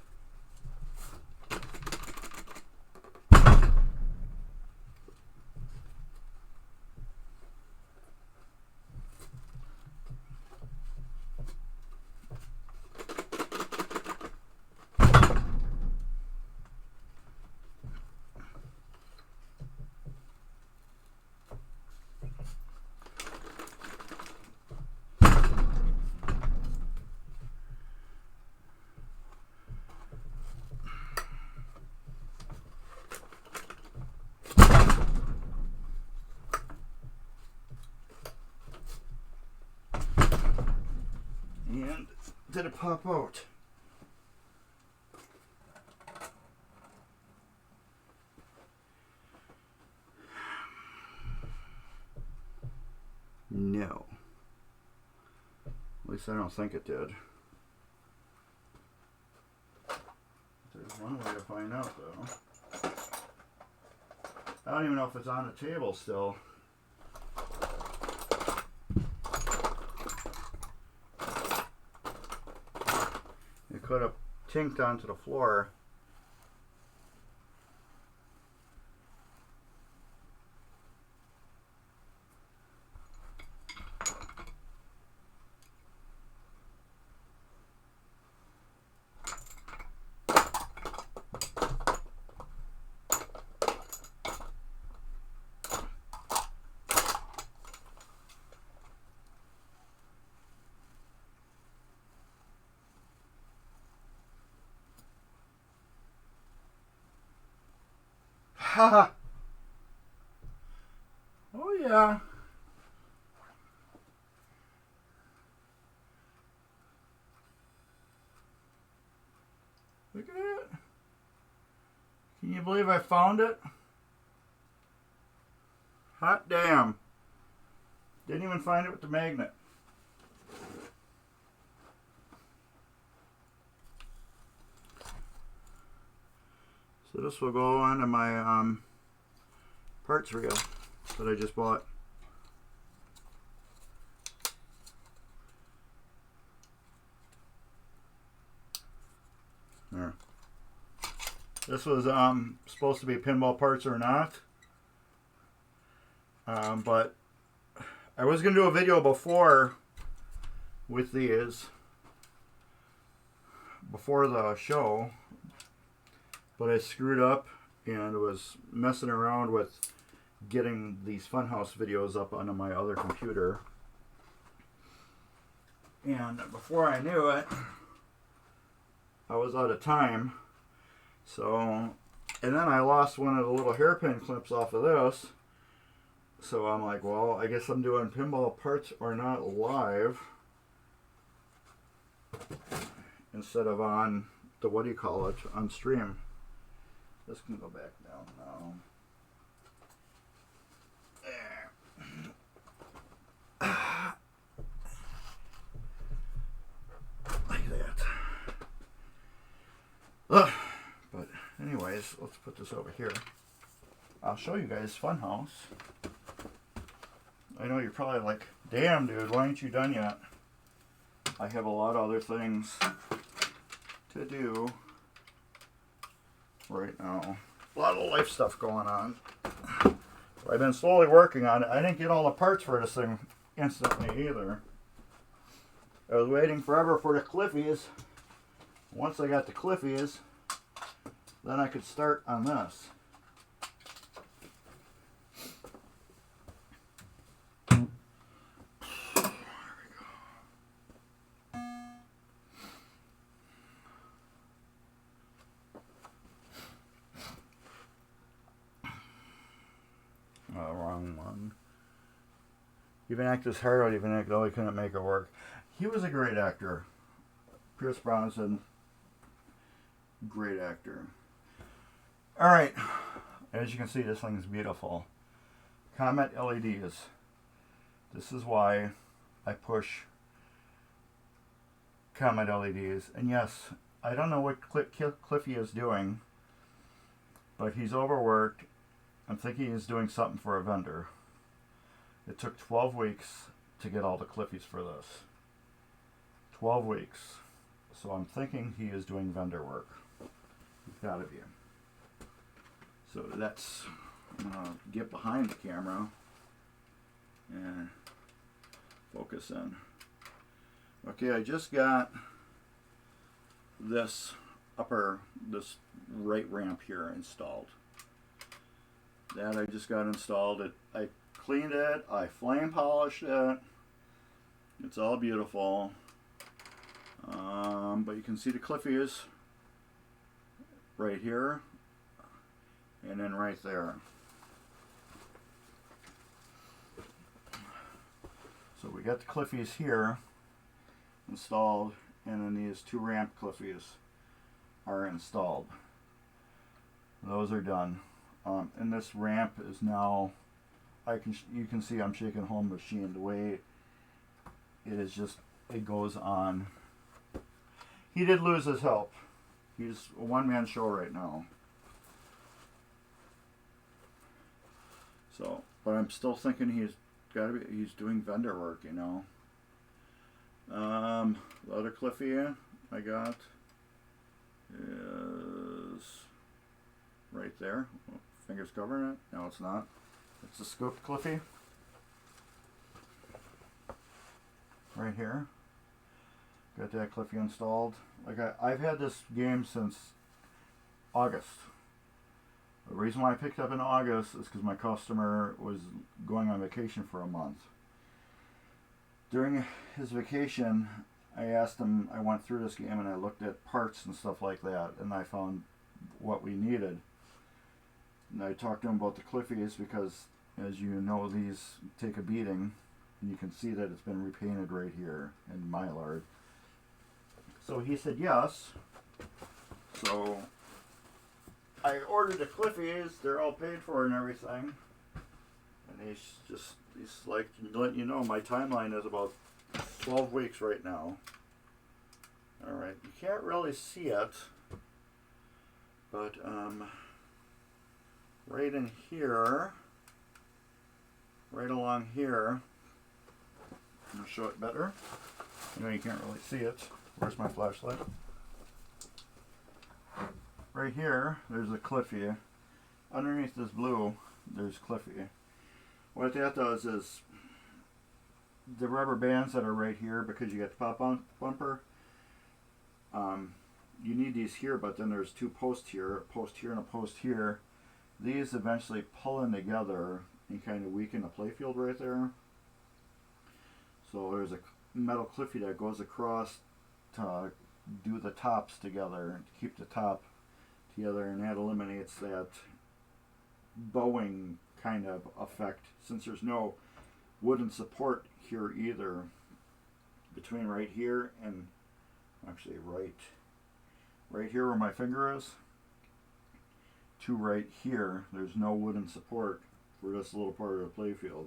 [SPEAKER 1] And did it pop out? No. At least I don't think it did. There's one way to find out though. I don't even know if it's on the table still. It could have tinked onto the floor. Haha. Oh yeah. Look at it. Can you believe I found it? Hot damn. Didn't even find it with the magnet. So this will go onto my parts reel that I just bought. There. This was supposed to be pinball parts or not, but I was going to do a video before with these, before the show, but I screwed up and was messing around with getting these Funhouse videos up onto my other computer. And before I knew it, I was out of time. So, and then I lost one of the little hairpin clips off of this. So I'm like, well, I guess I'm doing Pinball Parts or Not live instead of on the, what do you call it, on stream. This can go back down now. Like that. But anyways, let's put this over here. I'll show you guys Funhouse. I know you're probably like, damn dude, why aren't you done yet? I have a lot of other things to do right now. A lot of life stuff going on. I've been slowly working on it. I didn't get all the parts for this thing instantly either. I was waiting forever for the Cliffies. Once I got the Cliffies, then I could start on this. Wrong one. Even actors Harold, even act though he couldn't make it work. He was a great actor. Pierce Brosnan, great actor. Alright, as you can see, this thing is beautiful. Comet LEDs. This is why I push Comet LEDs. And yes, I don't know what Cliffy is doing, but he's overworked. I'm thinking he's doing something for a vendor. It took 12 weeks to get all the Cliffies for this. 12 weeks. So I'm thinking he is doing vendor work. He's got to be. So that's, I'm going to get behind the camera and focus in. Okay, I just got this this right ramp here installed. That I just got installed. I cleaned it, I flame polished it. It's all beautiful. But you can see the Cliffies right here and then right there. So we got the Cliffies here installed, and then these two ramp Cliffies are installed. Those are done. And this ramp is now, you can see I'm shaking home machine. The way it is just, it goes on. He did lose his help. He's a one-man show right now. So, but I'm still thinking he's doing vendor work, you know. The other Cliffy I got is right there. Oh, fingers covering it. No, it's not. It's a scoop Cliffy. Right here. Got that Cliffy installed. Like I've had this game since August. The reason why I picked up in August is because my customer was going on vacation for a month. During his vacation, I asked him, I went through this game and I looked at parts and stuff like that, and I found what we needed. And I talked to him about the Cliffies because, as you know, these take a beating. And you can see that it's been repainted right here in Mylar. So he said yes. So I ordered the Cliffies. They're all paid for and everything. And he's like, letting you know my timeline is about 12 weeks right now. Alright, you can't really see it. But right in here, right along here, I'm going to show it better. I know you can't really see it. Where's my flashlight? Right here, there's a Cliffy. Underneath this blue, there's Cliffy. What that does is, the rubber bands that are right here, because you got the pop bumper, you need these here, but then there's two posts here, a post here and a post here, these eventually pull in together and kind of weaken the playfield right there. So there's a metal cliffy that goes across to do the tops together, to keep the top together, and that eliminates that bowing kind of effect, since there's no wooden support here either. Between right here and actually right here where my finger is to right here, there's no wooden support for this little part of the playfield.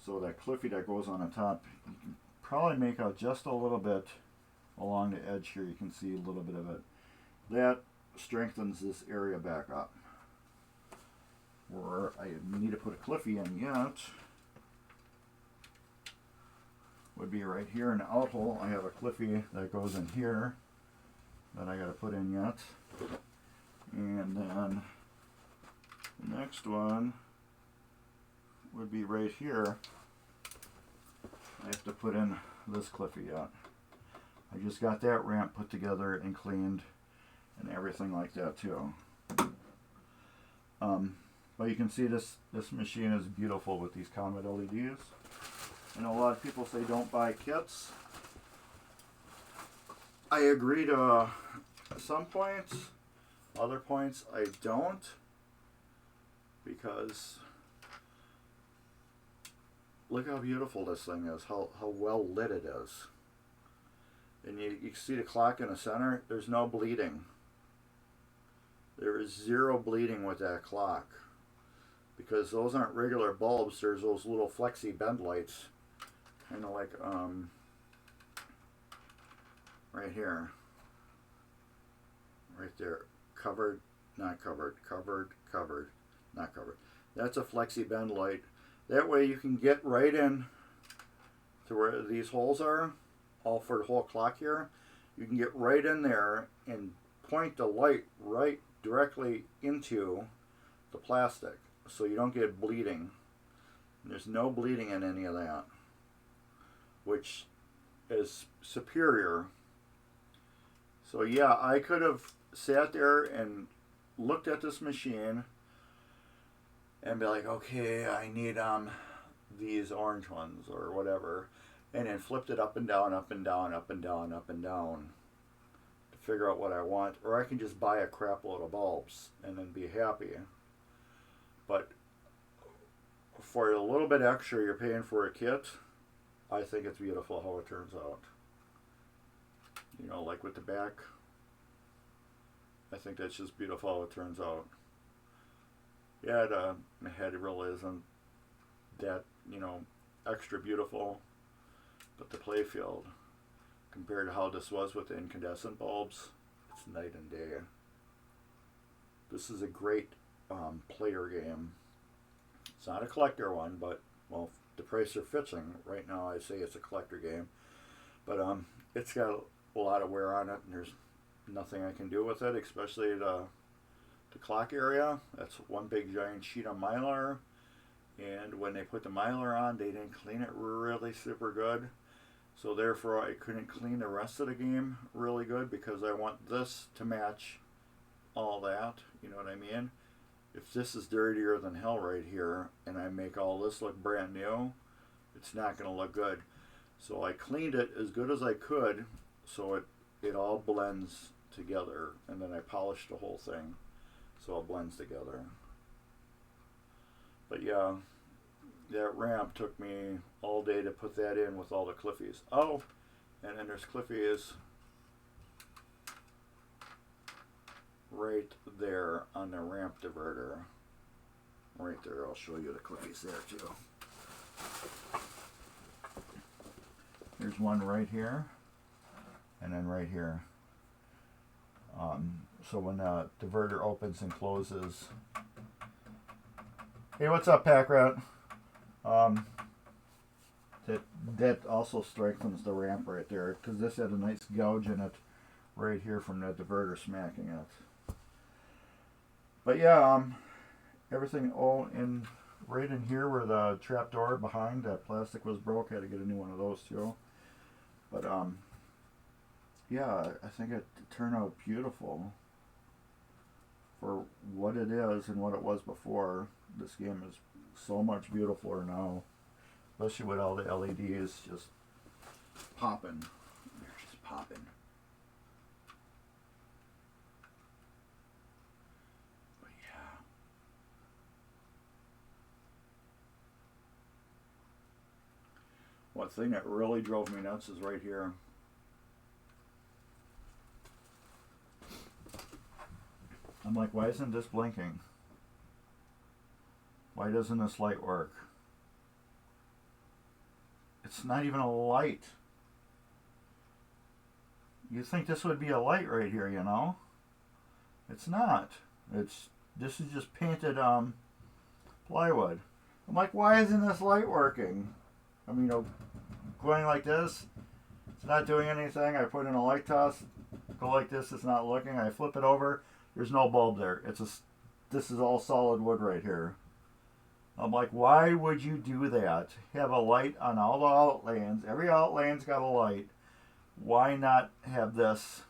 [SPEAKER 1] So that cliffy that goes on the top, you can probably make out just a little bit along the edge here. You can see a little bit of it. That strengthens this area back up. Where I need to put a cliffy in yet would be right here in the out hole. I have a cliffy that goes in here that I got to put in yet. And then the next one would be right here. I have to put in this cliffy yet. I just got that ramp put together and cleaned and everything like that too. But you can see this machine is beautiful with these Comet LEDs. I know a lot of people say don't buy kits. I agree to some points. Other points I don't, because look how beautiful this thing is, how well lit it is. And you see the clock in the center, there's no bleeding. There is zero bleeding with that clock, because those aren't regular bulbs. There's those little flexi bend lights, kind of like right here, right there. Covered, not covered, covered, covered, not covered. That's a flexi bend light. That way you can get right in to where these holes are, all for the whole clock here. You can get right in there and point the light right directly into the plastic, so you don't get bleeding. There's no bleeding in any of that, which is superior. So yeah, I could have sat there and looked at this machine and be like, okay, I need these orange ones or whatever, and then flipped it up and down, up and down, up and down, up and down to figure out what I want. Or I can just buy a crap load of bulbs and then be happy. But for a little bit extra you're paying for a kit, I think it's beautiful how it turns out. You know, like with the back, I think that's just beautiful how it turns out. Yeah, the head really isn't that, you know, extra beautiful, but the playfield, compared to how this was with the incandescent bulbs, it's night and day. This is a great player game. It's not a collector one, but, well, the price they're fetching right now, I say it's a collector game. But it's got a lot of wear on it, and there's nothing I can do with it, especially the clock area. That's one big giant sheet of Mylar, and when they put the Mylar on, they didn't clean it really super good, so therefore I couldn't clean the rest of the game really good, because I want this to match all that, you know what I mean? If this is dirtier than hell right here and I make all this look brand new, it's not going to look good. So I cleaned it as good as I could so it all blends together, and then I polished the whole thing so it blends together. But yeah, that ramp took me all day to put that in with all the cliffies. Oh, and then there's cliffies right there on the ramp diverter. Right there, I'll show you the cliffies there too. There's one right here, and then right here. So when the diverter opens and closes. Hey, what's up, Pack Rat? That also strengthens the ramp right there, because this had a nice gouge in it right here from the diverter smacking it. But yeah, everything right in here where the trap door behind that plastic was broke. I had to get a new one of those too. But yeah, I think it turned out beautiful for what it is and what it was before, this game is so much beautifuler now. Especially with all the LEDs just popping. They're just popping. But yeah. One thing that really drove me nuts is right here. I'm like, why isn't this blinking? Why doesn't this light work? It's not even a light. You'd think this would be a light right here, you know? It's not. This is just painted plywood. I'm like, why isn't this light working? I mean, going like this, it's not doing anything. I put in a light toss, go like this, it's not looking. I flip it over, there's no bulb there. This is all solid wood right here. I'm like, why would you do that? Have a light on all the outlanes. Every outlane's got a light. Why not have this?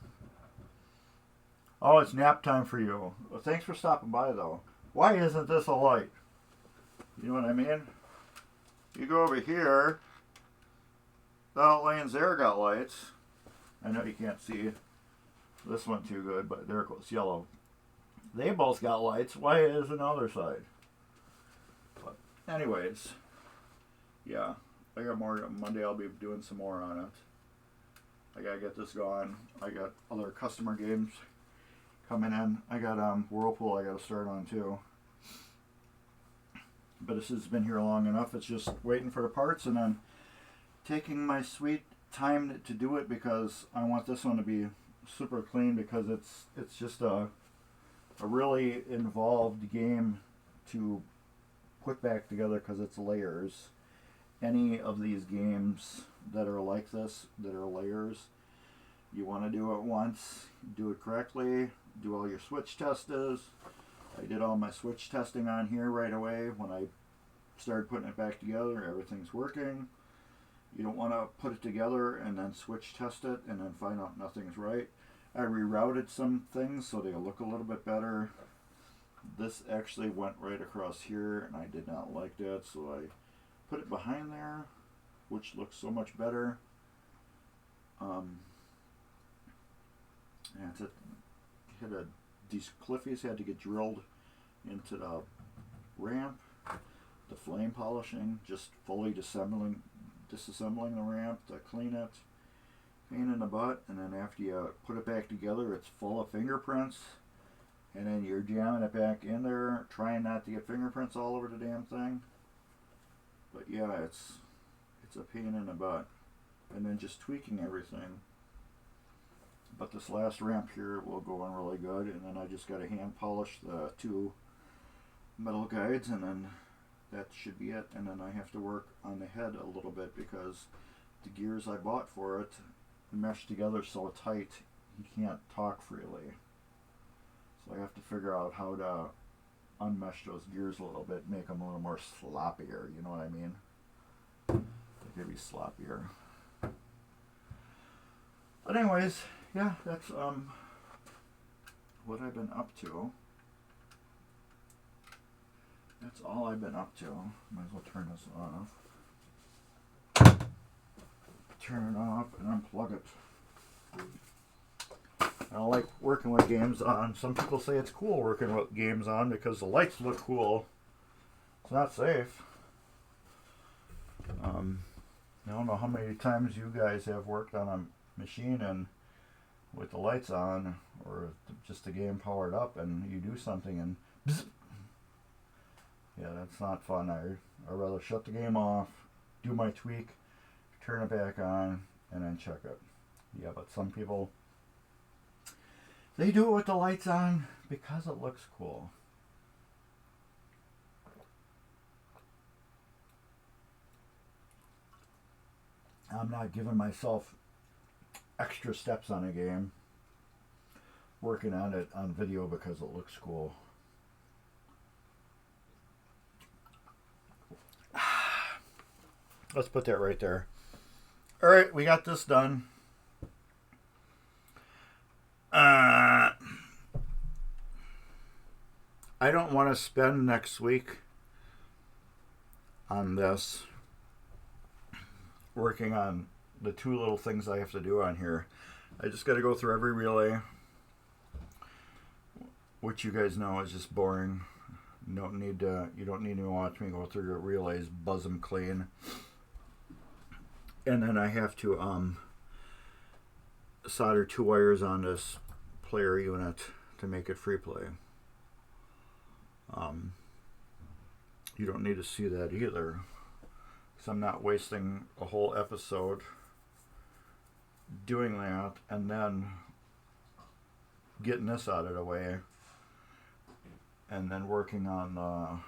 [SPEAKER 1] Oh, it's nap time for you. Well, thanks for stopping by, though. Why isn't this a light? You know what I mean? You go over here. The outlanes there got lights. I know you can't see this one too good, but there it goes, yellow. They both got lights. Why is another side? Anyways, yeah, I got more. Monday I'll be doing some more on it. I gotta get this going. I got other customer games coming in. I got Whirlpool I gotta start on too. But this has been here long enough. It's just waiting for the parts and then taking my sweet time to do it, because I want this one to be super clean, because it's just a really involved game to put back together, because it's layers. Any of these games that are like this, that are layers, you want to do it once, do it correctly, do all your switch tests. I did all my switch testing on here right away. When I started putting it back together, everything's working. You don't want to put it together and then switch test it and then find out nothing's right. I rerouted some things so they look a little bit better. This actually went right across here, and I did not like that, so I put it behind there, which looks so much better. And these cliffies had to get drilled into the ramp. The flame polishing, just fully disassembling the ramp to clean it, pain in the butt, and then after you put it back together, it's full of fingerprints. And then you're jamming it back in there, trying not to get fingerprints all over the damn thing. But yeah, it's a pain in the butt. And then just tweaking everything. But this last ramp here will go on really good. And then I just got to hand polish the two metal guides, and then that should be it. And then I have to work on the head a little bit, because the gears I bought for it mesh together so tight you can't talk freely. So I have to figure out how to unmesh those gears a little bit, make them a little more sloppier, you know what I mean? They could be sloppier. But anyways, yeah, that's what I've been up to. That's all I've been up to. Might as well turn this off. Turn it off and unplug it. I don't like working with games on. Some people say it's cool working with games on because the lights look cool. It's not safe. I don't know how many times you guys have worked on a machine and with the lights on, or just the game powered up, and you do something and bzz. Yeah, that's not fun. I'd rather shut the game off, do my tweak, turn it back on, and then check it. Yeah, but some people, they do it with the lights on because it looks cool. I'm not giving myself extra steps on a game, working on it on video because it looks cool. Let's put that right there. Alright, we got this done. I don't want to spend next week on this, working on the 2 little things I have to do on here. I just got to go through every relay, which you guys know is just boring. You don't need to watch me go through the relays, buzz them clean. And then I have to solder 2 wires on this player unit to make it free play. You don't need to see that either, because I'm not wasting a whole episode doing that and then getting this out of the way and then working on the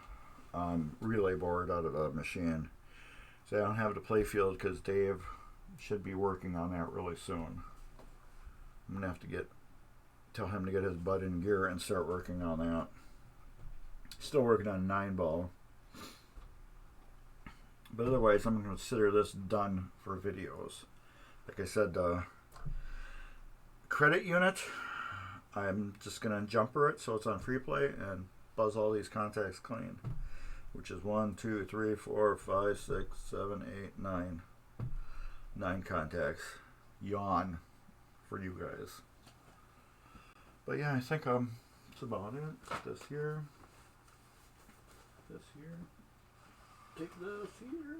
[SPEAKER 1] relay board out of the machine. So I don't have the play field because Dave should be working on that really soon. I'm gonna have to tell him to get his butt in gear and start working on that. Still working on 9-ball. But otherwise, I'm going to consider this done for videos. Like I said, credit unit, I'm just going to jumper it so it's on free play and buzz all these contacts clean. Which is 1, 2, 3, 4, 5, 6, 7, 8, 9. 9 contacts. Yawn for you guys. But yeah, I think that's about it. Put this here. This here. Take this here.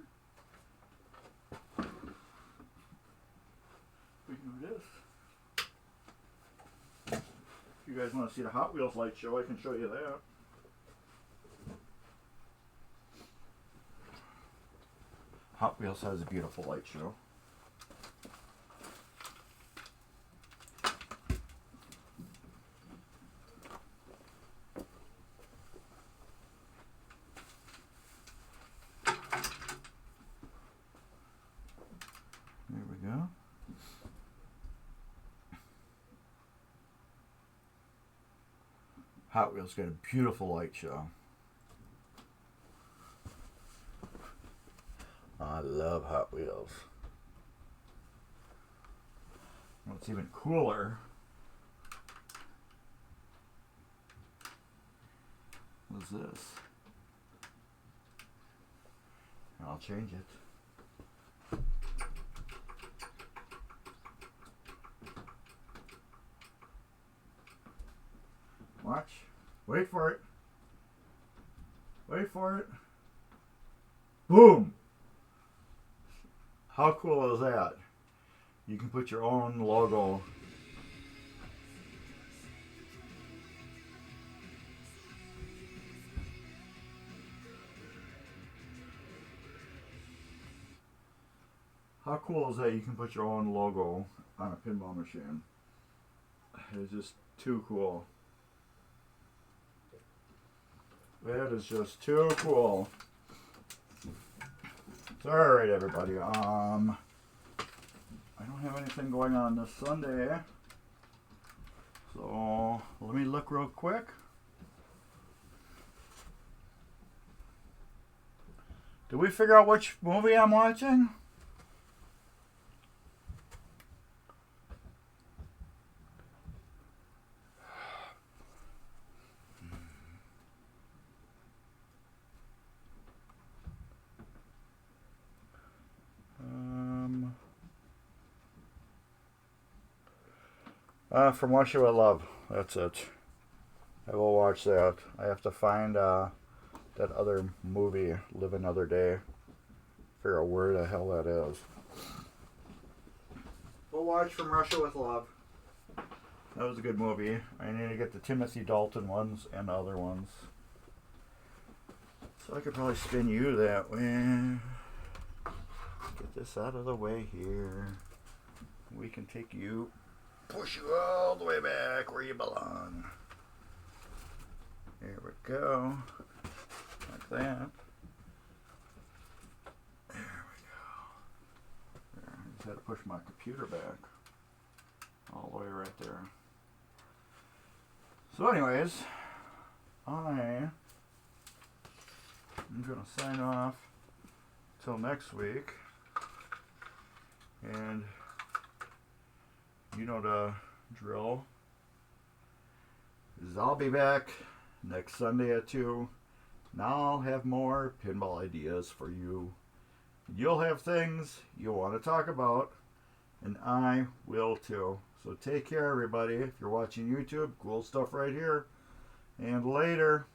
[SPEAKER 1] We can do this. If you guys want to see the Hot Wheels light show, I can show you that. Hot Wheels has a beautiful light show. There we go. Hot Wheels got a beautiful light show. I love Hot Wheels. What's even cooler is this. I'll change it. Watch. Wait for it. Wait for it. Boom! How cool is that? You can put your own logo. How cool is that? You can put your own logo on a pinball machine. It's just too cool. That is just too cool. Alright, everybody. I don't have anything going on this Sunday, so let me look real quick. Did we figure out which movie I'm watching? From Russia with Love. That's it. I will watch that. I have to find that other movie, Live Another Day. Figure out where the hell that is. We'll watch From Russia with Love. That was a good movie. I need to get the Timothy Dalton ones and other ones. So I could probably spin you that way. Get this out of the way here. We can take you, push you all the way back where you belong. There we go. Like that. There we go. There, I just had to push my computer back. All the way right there. So anyways, I'm going to sign off till next week. And you know the drill. I'll be back next Sunday at 2. Now I'll have more pinball ideas for you. You'll have things you want to talk about, and I will too. So take care, everybody. If you're watching YouTube, cool stuff right here. And later.